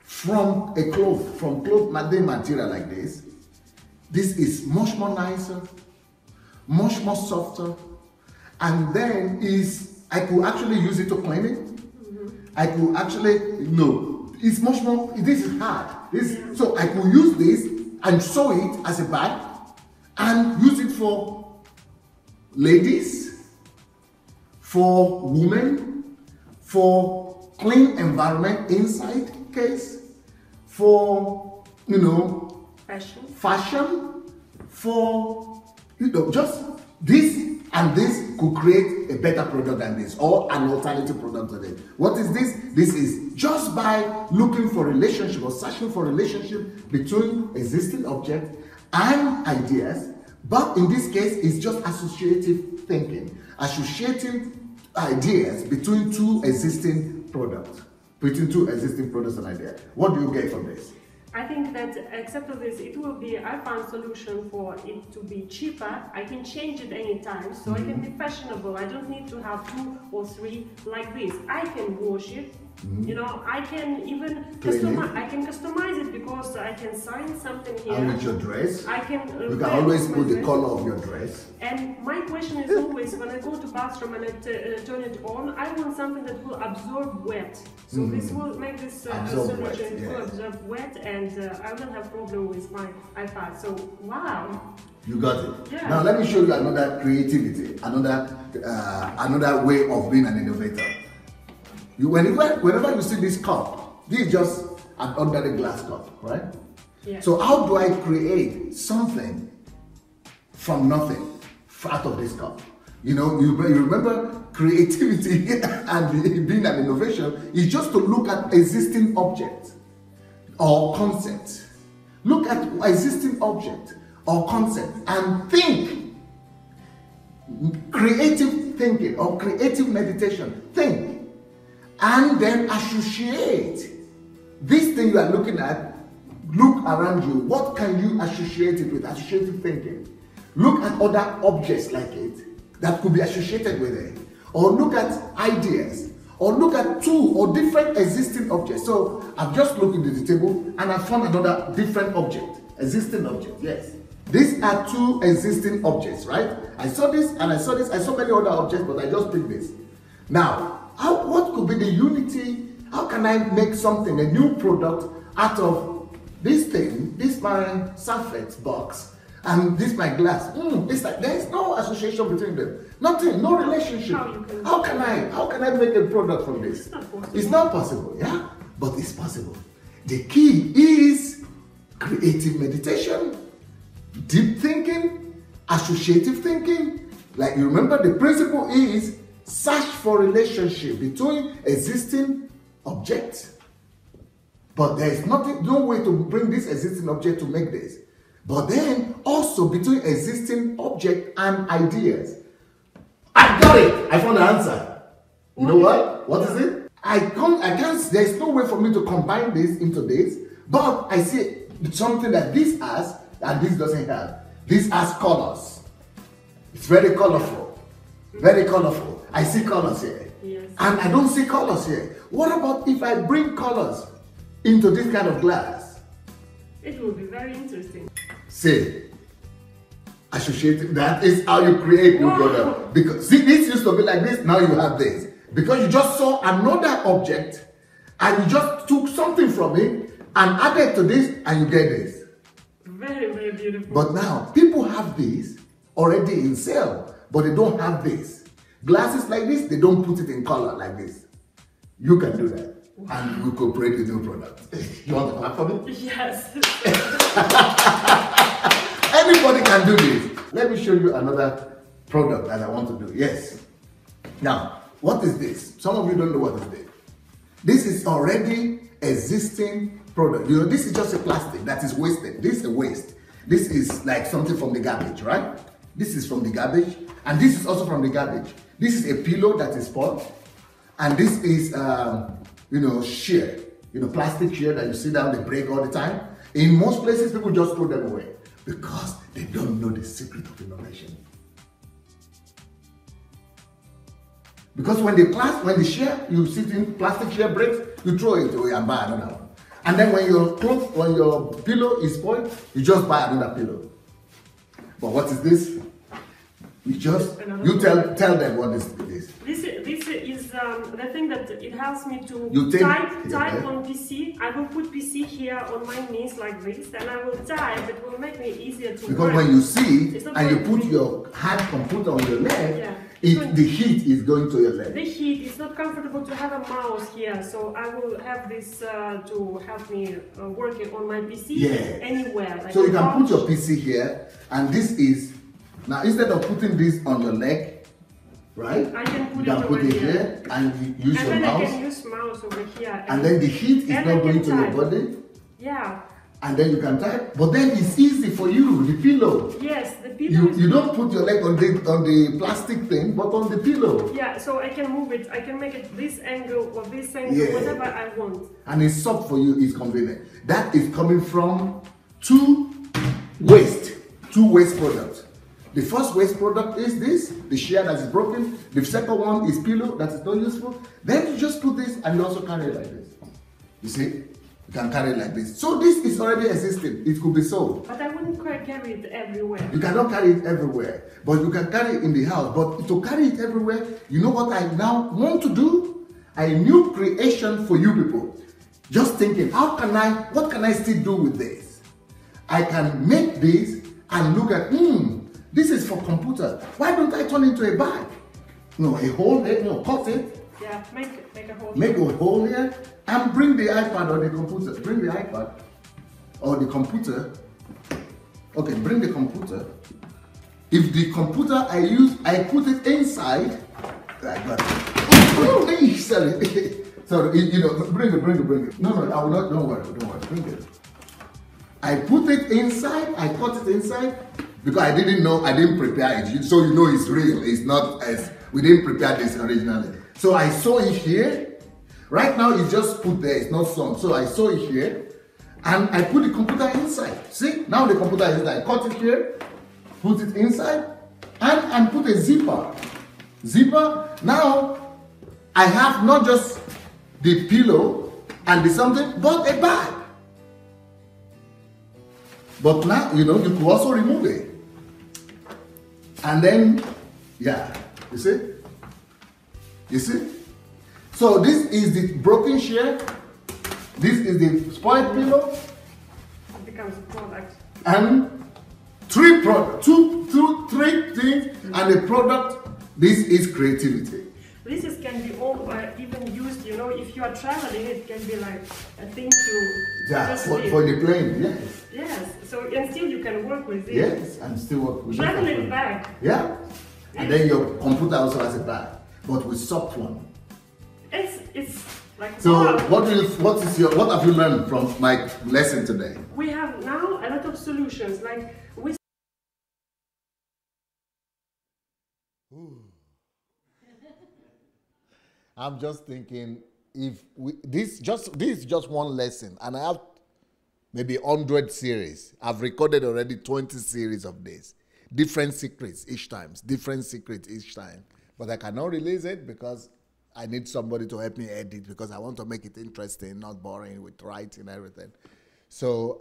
from cloth material like this is much more nicer, much more softer, and then I could actually use it to clean it. I could actually, it's much more, this is hard. So I could use this and sew it as a bag and use it for ladies, for women, for clean environment inside case, for, fashion, for, just this and this could create a better product than this, or an alternative product to this. What is this? This is just by looking for relationship or searching for relationship between existing objects and ideas, but in this case, it's just associative thinking, associating ideas between two existing products, and ideas. What do you get from this? I think that except of this, it will be, I found solution for it to be cheaper. I can change it anytime, so I can be fashionable. I don't need to have 2 or 3 like this. I can wash it. I can even customize it because I can sign something here. And with your dress, I can. You can always put the color of your dress. And my question is always, when I go to bathroom and I turn it on, I want something that will absorb wet. So this will make this solution will absorb wet, and I don't have problem with my iPad. So wow. You got it. Yeah. Now let me show you another creativity, another way of being an innovator. Whenever you see this cup, this is just an ordinary glass cup, right? Yeah. So how do I create something from nothing out of this cup? You remember creativity and being an innovation is just to look at existing objects or concepts. Look at existing object or concept and think. Creative thinking or creative meditation. Think. And then associate this thing you are looking at. Look around you. What can you associate it with? Associative thinking. Look at other objects like it that could be associated with it. Or look at ideas. Or look at 2 or different existing objects. So I've just looked into the table and I found another different object. Existing object, yes. These are 2 existing objects, right? I saw this and I saw this. I saw many other objects, but I just picked this. Now, what could be the unity? How can I make something, a new product, out of this thing, this my surface box, and this my glass? There is no association between them. Nothing, no relationship. How can I make a product from this? It's not possible, yeah? But it's possible. The key is creative meditation, deep thinking, associative thinking. Like you remember, the principle is search for relationship between existing objects. But there is no way to bring this existing object to make this. But then also between existing object and ideas. I got it. I found the answer. You know what? What is it? I can't, there is no way for me to combine this into this, but I see something that this has and this doesn't have. This has colors. It's very colorful. Very colorful. I see colors here. Yes. And I don't see colors here. What about if I bring colors into this kind of glass? It will be very interesting. See, associative, that is how you create new product. Because see, this used to be like this, now you have this. Because you just saw another object and you just took something from it and added to this and you get this. Very, very beautiful. But now, people have this already in sale, but they don't have this. Glasses like this, they don't put it in color like this. You can do that. And we could create a new product. You want to clap for me? Yes. Anybody can do this. Let me show you another product that I want to do. Yes. Now, what is this? Some of you don't know what is this. This is already existing product. You know, this is just a plastic that is wasted. This is a waste. This is like something from the garbage, right? This is from the garbage, and this is also from the garbage. This is a pillow that is spoiled, and this is, you know, shear. You know, plastic shear that you sit down, they break all the time. In most places, people just throw them away because they don't know the secret of innovation. Because when the shear, you sit in plastic shear breaks, you throw it away and buy another one. And then when your pillow is spoiled, you just buy another pillow. But what is this? You tell them what this is. This is the thing that it helps me to type on PC. I will put PC here on my knees like this, and I will type. It will make me easier to work. Because when you see and you put your hand computer on your leg, the heat is going to your leg. The heat is not comfortable to have a mouse here, so I will have this to help me working on my PC anywhere. Like so you can put your PC here, and this is, now instead of putting this on your leg, right? I can put it here and use your mouse. And then I can use mouse over here. And then the heat is not going to your body. Yeah. And then you can type, but then it's easy for you, the pillow. Yes, the pillow. You don't put your leg on the plastic thing, but on the pillow. Yeah, so I can move it. I can make it this angle or this angle, whatever I want. And it's soft for you, it's convenient. That is coming from two waste products. The first waste product is this, the shear that is broken. The second one is pillow that is not useful. Then you just put this and you also carry it like this. You see? You can carry it like this. So this is already existing. It could be sold. But I wouldn't carry it everywhere. You cannot carry it everywhere. But you can carry it in the house. But to carry it everywhere, you know what I now want to do? A new creation for you people. Just thinking, what can I still do with this? I can make this and look at, this is for computer. Why don't I turn it into a bag? No, a hole here, cut it. Yeah, make a hole. Make a hole here and bring the iPad or the computer. Bring the iPad or the computer. Okay, bring the computer. If the computer I use, I put it inside. I got it. Sorry. Sorry, you know, bring it. No, I will not, don't worry, bring it. I put it inside, I cut it inside, because I didn't prepare it. So you know it's real, it's not as, we didn't prepare this originally. So I sew it here. Right now it's just put there, it's not sewn. So I sew it here, and I put the computer inside. See, now the computer is inside. I cut it here, put it inside, and put a zipper. Now, I have not just the pillow and the something, but a bag. But now, you know, you could also remove it. And then, you see? You see? So this is the broken shear. This is the spoiled pillow. It becomes a product. And three things and a product. This is creativity. This can be all even used, you know, if you are traveling, it can be like a thing to for the plane, yes. Yes, so and still you can work with it. Yes, and still work with it. Traveling bag. Yeah. And then your computer also has a bag. but with software. It's like So wow. what have you learned from my lesson today? We have now a lot of solutions. Like we I'm just thinking, if this is just one lesson, and I have maybe 100 series. I've recorded already 20 series of this. Different secrets each time. Different secrets each time. But I cannot release it because I need somebody to help me edit, because I want to make it interesting, not boring with writing and everything. So,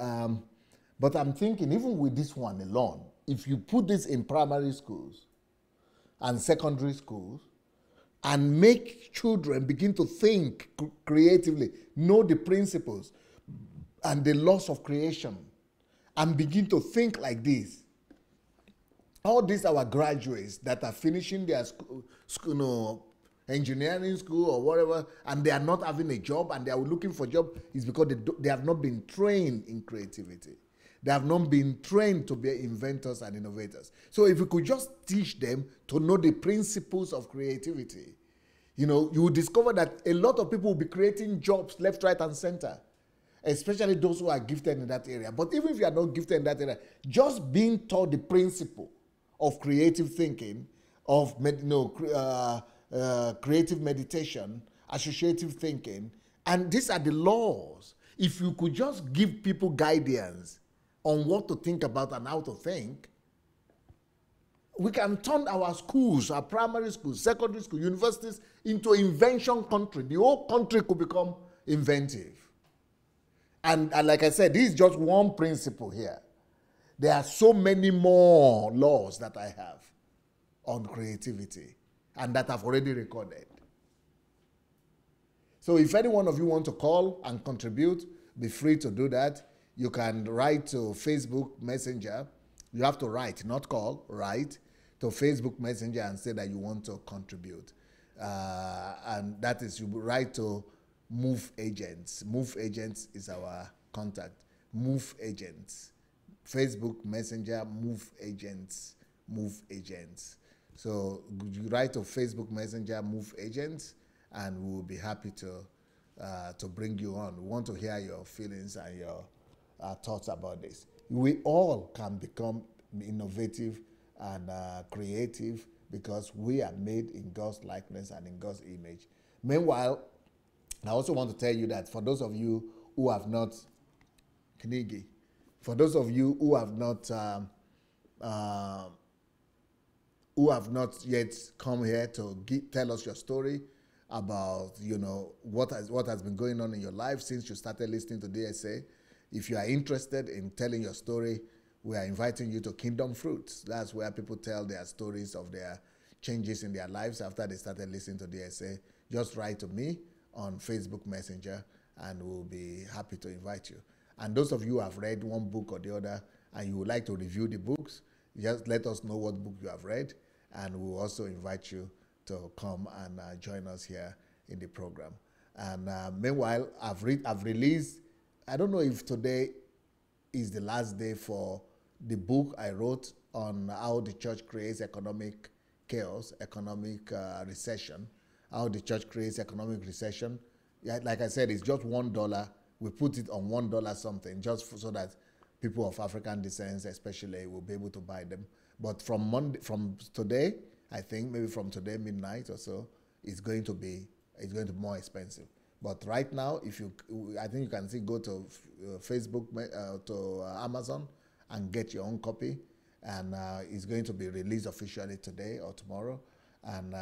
but I'm thinking, even with this one alone, if you put this in primary schools and secondary schools, and make children begin to think creatively, know the principles and the laws of creation, and begin to think like this. All these our graduates that are finishing their school, engineering school or whatever, and they are not having a job and they are looking for a job, is because they have not been trained in creativity. They have not been trained to be inventors and innovators. So if we could just teach them to know the principles of creativity, you will discover that a lot of people will be creating jobs left, right, and center, especially those who are gifted in that area. But even if you are not gifted in that area, just being taught the principle of creative thinking, of creative meditation, associative thinking, and these are the laws. If you could just give people guidance on what to think about and how to think, we can turn our schools, our primary schools, secondary schools, universities into invention country. The whole country could become inventive. And like I said, this is just one principle here. There are so many more laws that I have on creativity and that I've already recorded. So if any one of you want to call and contribute, be free to do that. You can write to Facebook Messenger. You have to write, not call, write to Facebook Messenger and say that you want to contribute. And that is, you write to Move Agents. Move Agents is our contact. Move Agents. Facebook Messenger, Move Agents. Move Agents. So you write to Facebook Messenger, Move Agents, and we'll be happy to bring you on. We want to hear your feelings and your thoughts about this. We all can become innovative and creative because we are made in God's likeness and in God's image. Meanwhile, I also want to tell you that for those of you who have not, for those of you who have not yet come here to tell us your story about what has been going on in your life since you started listening to DSA. If you are interested in telling your story, we are inviting you to Kingdom Fruits. That's where people tell their stories of their changes in their lives after they started listening to DSA. Just write to me on Facebook Messenger and we'll be happy to invite you. And those of you who have read one book or the other and you would like to review the books, just let us know what book you have read, and we'll also invite you to come and join us here in the program. And meanwhile, I've released, I don't know if today is the last day for the book I wrote on how the church creates economic chaos, economic recession, how the church creates economic recession. Yeah, like I said, it's just $1. We put it on $1 something just so that people of African descent especially will be able to buy them. But from today, I think maybe from today midnight or so, it's going to be more expensive. But right now, I think you can go to Facebook, to Amazon and get your own copy. And it's going to be released officially today or tomorrow. And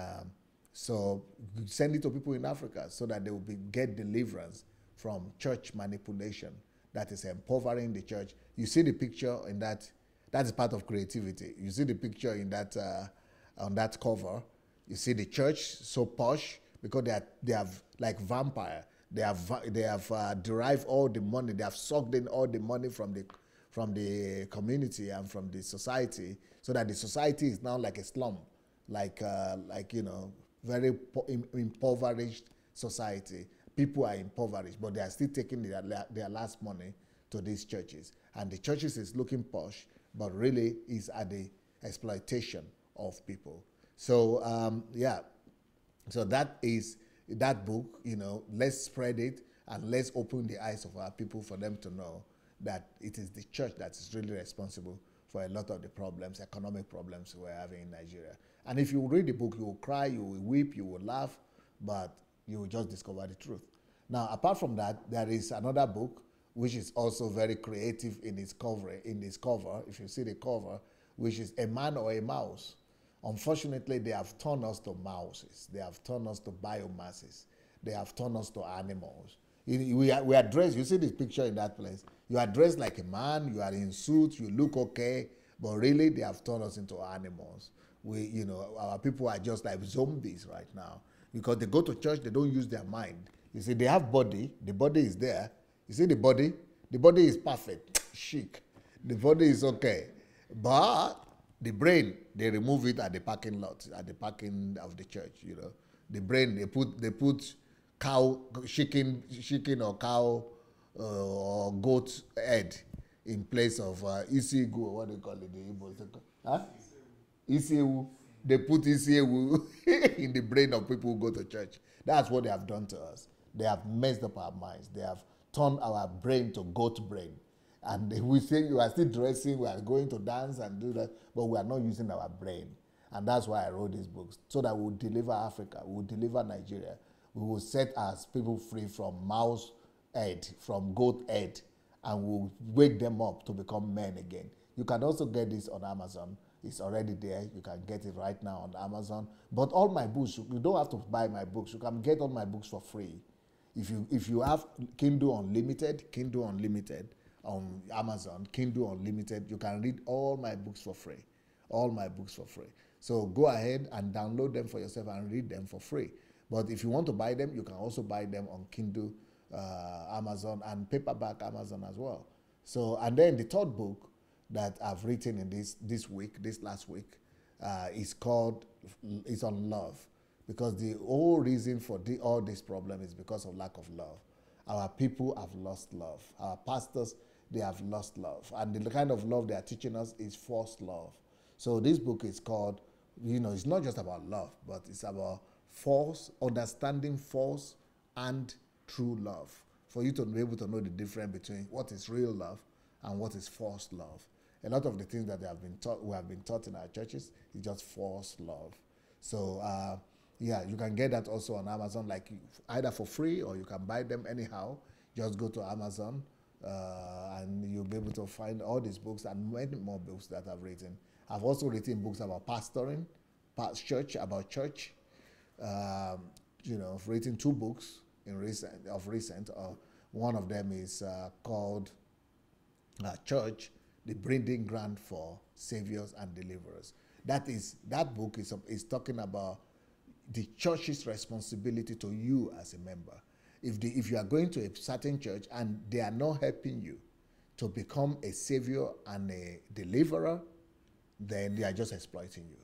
so send it to people in Africa so that they will get deliverance from church manipulation that is empowering the church. You see the picture in that is part of creativity. You see the picture in that on that cover. You see the church so posh because they have like vampire. They have derived all the money. They have sucked in all the money from the community and from the society, so that the society is now like a slum, like very impoverished society. People are impoverished, but they are still taking their last money to these churches. And the churches is looking posh, but really is at the exploitation of people. So, So that is that book, let's spread it and let's open the eyes of our people for them to know that it is the church that is really responsible for a lot of the problems, economic problems we're having in Nigeria. And if you read the book, you will cry, you will weep, you will laugh, but you will just discover the truth. Now, apart from that, there is another book which is also very creative in its cover. If you see the cover, which is A Man or a Mouse. Unfortunately, they have turned us to mouses. They have turned us to biomasses. They have turned us to animals. We are dressed, you see this picture in that place. You are dressed like a man, you are in suits, you look okay, but really they have turned us into animals. Our people are just like zombies right now because they go to church, they don't use their mind. You see, they have body, the body is there. You see the body is perfect, chic. The body is okay, but the brain, they remove it at the parking lot, at the parking of the church. The brain, they put cow, chicken or cow or goat head in place of isigu, or what they call it, the Igbo. Huh? Isiewu. They put Isiewu in the brain of people who go to church. That's what they have done to us. They have messed up our minds. They have turned our brain to goat brain. And we say we are still dressing, we are going to dance and do that, but we are not using our brain. And that's why I wrote these books, so that we will deliver Africa, we will deliver Nigeria. We will set our people free from mouse head, from goat head, and we will wake them up to become men again. You can also get this on Amazon. It's already there. You can get it right now on Amazon. But all my books, you don't have to buy my books. You can get all my books for free. If you have Kindle Unlimited on Amazon, Kindle Unlimited, you can read all my books for free. All my books for free. So go ahead and download them for yourself and read them for free. But if you want to buy them, you can also buy them on Kindle, Amazon, and paperback Amazon as well. So, and then the third book that I've written in this last week, is on love. Because the whole reason for all this problem is because of lack of love. Our people have lost love. Our pastors, they have lost love. And the kind of love they are teaching us is false love. So this book is called, it's not just about love, but it's about understanding false and true love. For you to be able to know the difference between what is real love and what is false love. A lot of the things that we have been taught in our churches is just false love. So, you can get that also on Amazon, like either for free or you can buy them anyhow. Just go to Amazon and you'll be able to find all these books and many more books that I've written. I've also written books about pastoring, about church. I've written 2 books of recent. One of them is called Church, the Breeding Ground for Saviors and Deliverers. That book is talking about the church's responsibility to you as a member. If you are going to a certain church and they are not helping you to become a savior and a deliverer, then they are just exploiting you.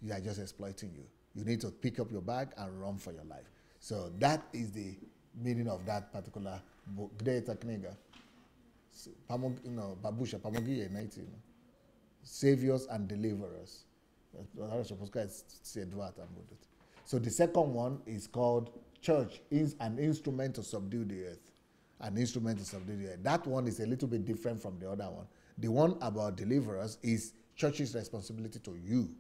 They are just exploiting you. You need to pick up your bag and run for your life. So that is the meaning of that particular book. Saviors and Deliverers. So the second one is called Church, is an instrument to subdue the earth. An instrument to subdue the earth. That one is a little bit different from the other one. The one about deliverers is church's responsibility to you,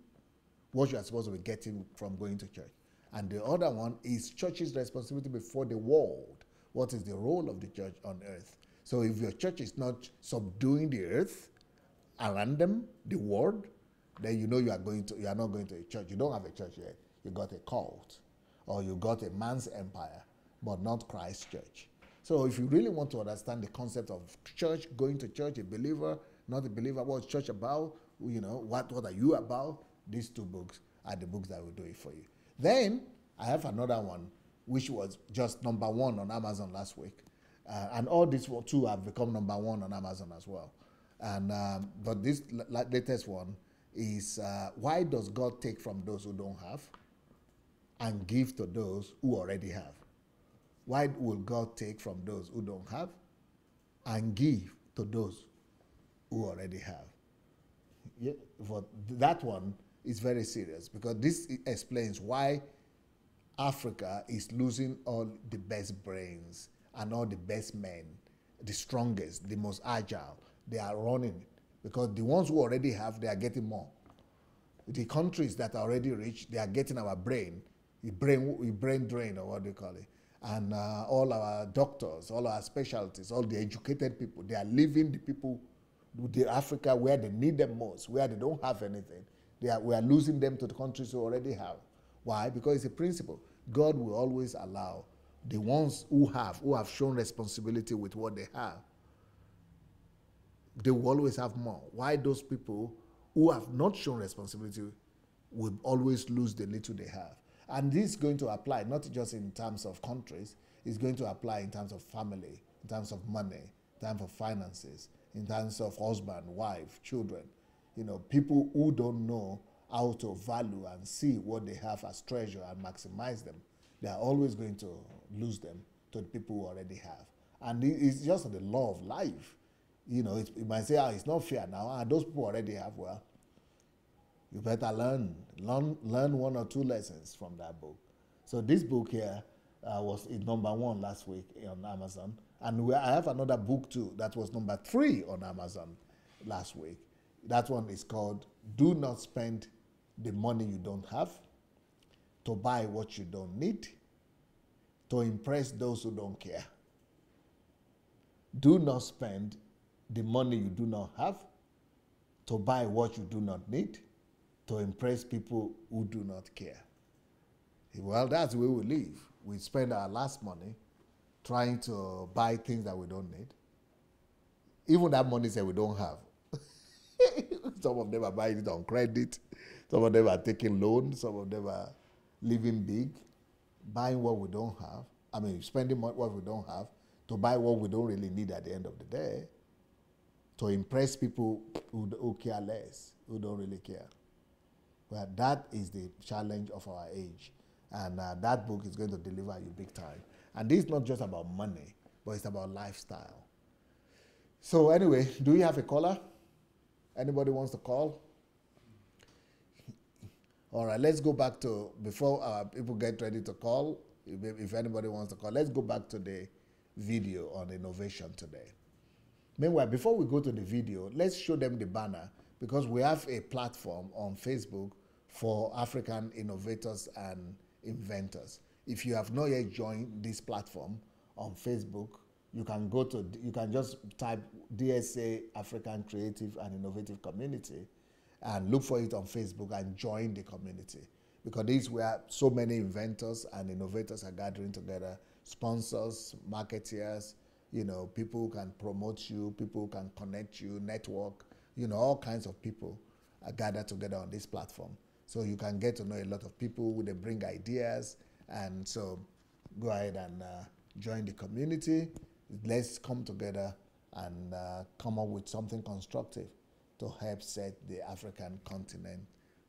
what you are supposed to be getting from going to church. And the other one is church's responsibility before the world. What is the role of the church on earth? So if your church is not subduing the earth around them, the world, then you know you are not going to a church. You don't have a church yet. You got a cult, or you got a man's empire, but not Christ's church. So if you really want to understand the concept of church, going to church, a believer, not a believer, what's church about, what are you about, these 2 books are the books that will do it for you. Then I have another one, which was just number 1 on Amazon last week. And all these 2 have become number 1 on Amazon as well. And but this latest one is why does God take from those who don't have and give to those who already have? Why will God take from those who don't have and give to those who already have? For that one is very serious, because this explains why Africa is losing all the best brains and all the best men, the strongest, the most agile. They are running because the ones who already have, they are getting more. The countries that are already rich, they are getting our brain drain, or what do you call it? And all our doctors, all our specialties, all the educated people, they are leaving the people, the Africa where they need them most, where they don't have anything. We are losing them to the countries who already have. Why? Because it's a principle. God will always allow the ones who have shown responsibility with what they have, they will always have more. Why those people who have not shown responsibility will always lose the little they have? And this is going to apply not just in terms of countries, it's going to apply in terms of family, in terms of money, in terms of finances, in terms of husband, wife, children. You know, people who don't know how to value and see what they have as treasure and maximize them, they are always going to lose them to the people who already have. And it's just the law of life. You know, you might say, it's not fair now. Those people already have. Well, you better learn 1 or 2 lessons from that book. So this book here was #1 last week on Amazon. And I have another book too that was #3 on Amazon last week. That one is called Do Not Spend the Money You Don't Have to Buy What You Don't Need to Impress Those Who Don't Care. Do not spend the money you do not have to buy what you do not need to impress people who do not care. Well, that's the way we live. We spend our last money trying to buy things that we don't need. Even that money that we don't have. Some of them are buying it on credit. Some of them are taking loans. Some of them are living big, buying what we don't have. I mean, spending what we don't have to buy what we don't really need at the end of the day, to impress people who care less, who don't really care. Well, that is the challenge of our age. And that book is going to deliver you big time. And this is not just about money, but it's about lifestyle. So anyway, do we have a caller? Anybody wants to call? All right, let's go back to, before people get ready to call, if anybody wants to call, let's go back to the video on innovation today. Meanwhile, before we go to the video, let's show them the banner, because we have a platform on Facebook for African innovators and inventors. If you have not yet joined this platform on Facebook, you can just type DSA African Creative and Innovative Community and look for it on Facebook and join the community. Because this is where so many inventors and innovators are gathering together, sponsors, marketeers, you know, people who can promote you, people who can connect you, network, you know, all kinds of people are gathered together on this platform. So you can get to know a lot of people, they bring ideas, and so go ahead and join the community. Let's come together and come up with something constructive to help set the African continent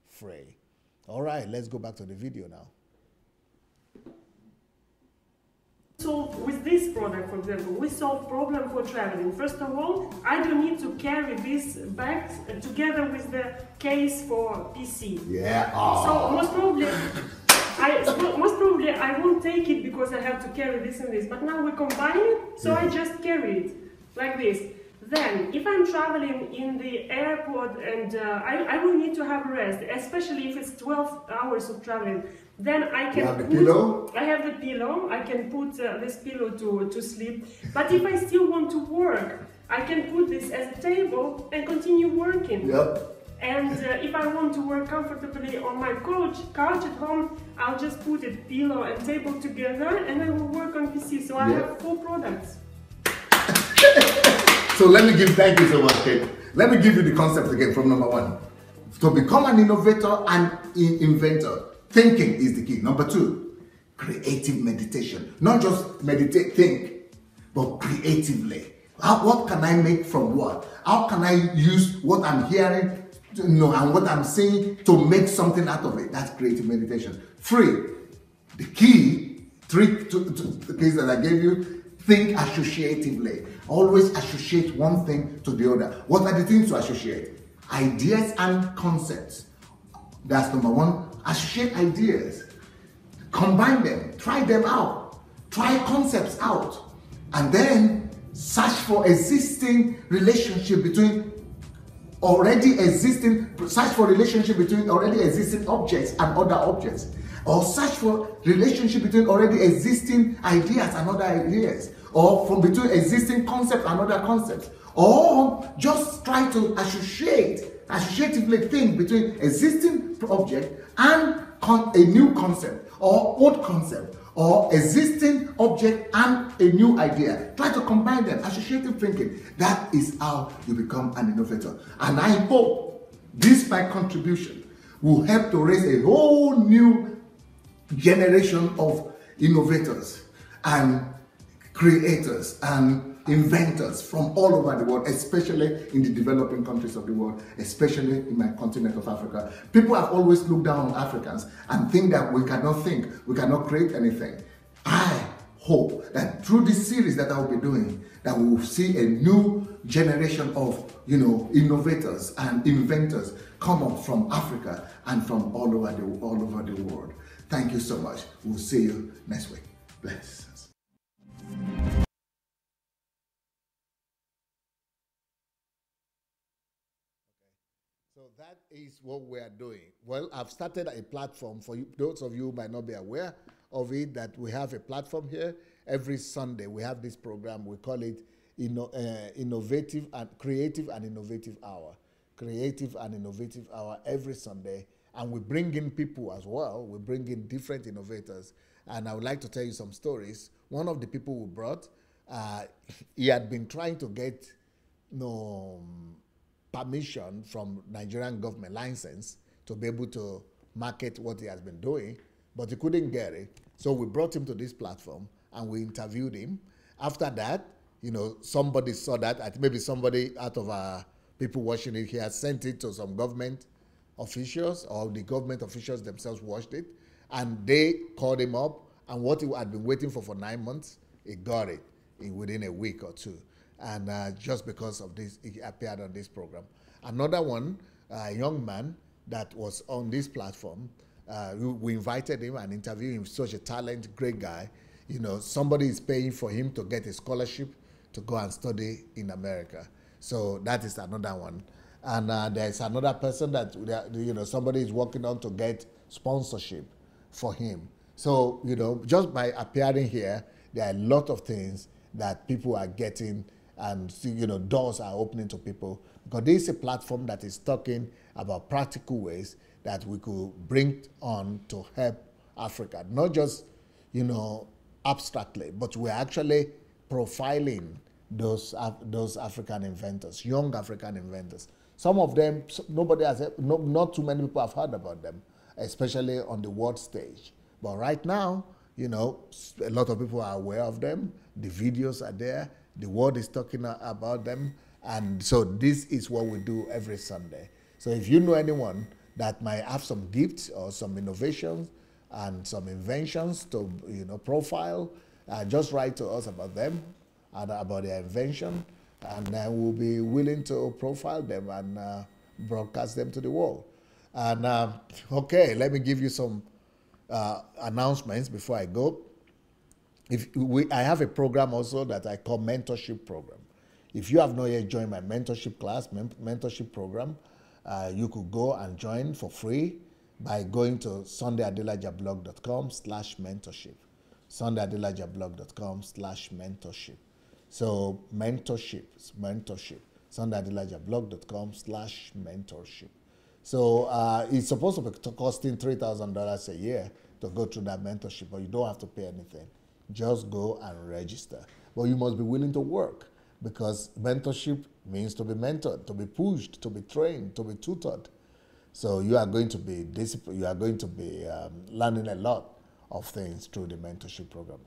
free. All right, let's go back to the video now. So with this product, for example, we solve problem for traveling. First of all, I don't need to carry this bag together with the case for PC. Yeah. So most probably I won't take it because I have to carry this and this. But now we combine it, so I just carry it like this. Then, if I'm traveling in the airport and I will need to have a rest, especially if it's 12 hours of traveling, then I can have the pillow? I have the pillow. I can put this pillow to sleep. At if I still want to work, I can put this as a table and continue working. Yep. And if I want to work comfortably on my couch at home, I'll just put a pillow and table together and I will work on PC. So I have 4 products. So thank you so much, Kate. Let me give you the concept again from #1. To become an innovator and inventor, thinking is the key. #2, creative meditation. Not just think, but creatively. What can I make from what? How can I use what I'm hearing and what I'm seeing to make something out of it? That's creative meditation. 3, the key, 3 to the keys that I gave you, think associatively. Always associate one thing to the other. What are the things to associate? Ideas and concepts. That's #1. Associate ideas. Combine them, try them out, try concepts out, and then search for existing relationship between search for relationship between already existing objects and other objects, or search for relationship between already existing ideas and other ideas, or from between existing concepts and other concepts, or just try to associatively think between existing object and a new concept, or old concept, or existing object and a new idea. Try to combine them, associative thinking. That is how you become an innovator. And I hope this, my contribution, will help to raise a whole new generation of innovators and creators and inventors from all over the world, especially in the developing countries of the world, especially in my continent of Africa. People have always looked down on Africans and think that we cannot think, we cannot create anything. I hope that through this series that I will be doing, that we will see a new generation of, innovators and inventors come up from Africa and from all over the world. Thank you so much. We'll see you next week. Bless. So that is what we are doing. Well, I've started a platform for you. Those of you who might not be aware of it, that we have a platform here. Every Sunday we have this program. We call it Innovative and Creative and Innovative Hour. Creative and Innovative Hour every Sunday. And we bring in people as well. We bring in different innovators. And I would like to tell you some stories. One of the people we brought, he had been trying to get permission from Nigerian government, license, to be able to market what he has been doing, but he couldn't get it. So we brought him to this platform and we interviewed him. After that, somebody saw that, maybe somebody out of our people watching it, he had sent it to some government officials, or the government officials themselves watched it, and they called him up, and what he had been waiting for 9 months, he got it within a week or two. And just because of this, he appeared on this program. Another one, a young man that was on this platform, we invited him and interviewed him. Such a talented, great guy. Somebody is paying for him to get a scholarship to go and study in America. So that is another one. And there's another person that, somebody is working on to get sponsorship for him. So, just by appearing here, there are a lot of things that people are getting, and doors are opening to people, because this is a platform that is talking about practical ways that we could bring on to help Africa, not just abstractly, but we're actually profiling those African inventors, young African inventors. Some of them, not too many people have heard about them, especially on the world stage. But right now, a lot of people are aware of them. The videos are there. The world is talking about them. And so this is what we do every Sunday. So if you know anyone that might have some gifts or some innovations and some inventions to profile, just write to us about them and about their invention, and then we'll be willing to profile them and broadcast them to the world. And okay, let me give you some announcements before I go. I have a program also that I call Mentorship Program. If you have not yet joined my mentorship class, mentorship program, you could go and join for free by going to sundayadelajablog.com/mentorship. sundayadelajablog.com/mentorship. So mentorship. sundayadelajablog.com/mentorship. So it's supposed to be costing $3,000 a year to go through that mentorship, but you don't have to pay anything. Just go and register. But you must be willing to work, because mentorship means to be mentored, to be pushed, to be trained, to be tutored. So you are going to be disciplined. You are going to be learning a lot of things through the mentorship program.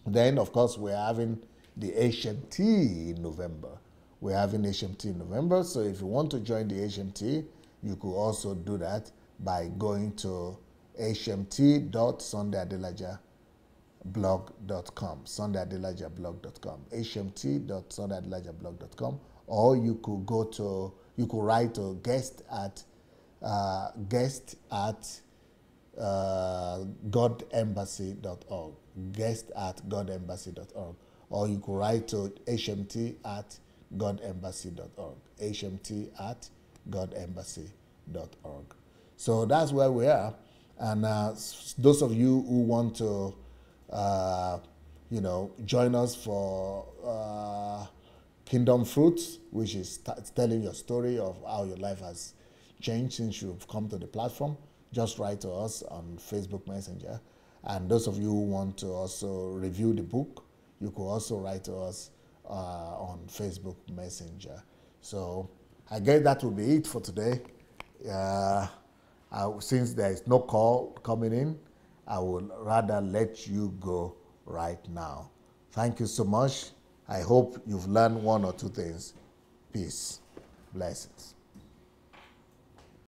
Then, of course, we're having the HMT in November. We're having HMT in November. So if you want to join the HMT, you could also do that by going to hmt.sundayadelajablog.com, sundayadelajablog.com, hmt.sundayadelajablog.com, or you could write to guest at godembassy.org, guest@godembassy.org, or you could write to hmt@godembassy.org, hmt@godembassy.org. So that's where we are. And those of you who want to, join us for Kingdom Fruits, which is telling your story of how your life has changed since you've come to the platform, just write to us on Facebook Messenger. And those of you who want to also review the book, you could also write to us on Facebook Messenger. So I guess that will be it for today. Since there is no call coming in, I will rather let you go right now. Thank you so much. I hope you've learned one or two things. Peace. Blessings.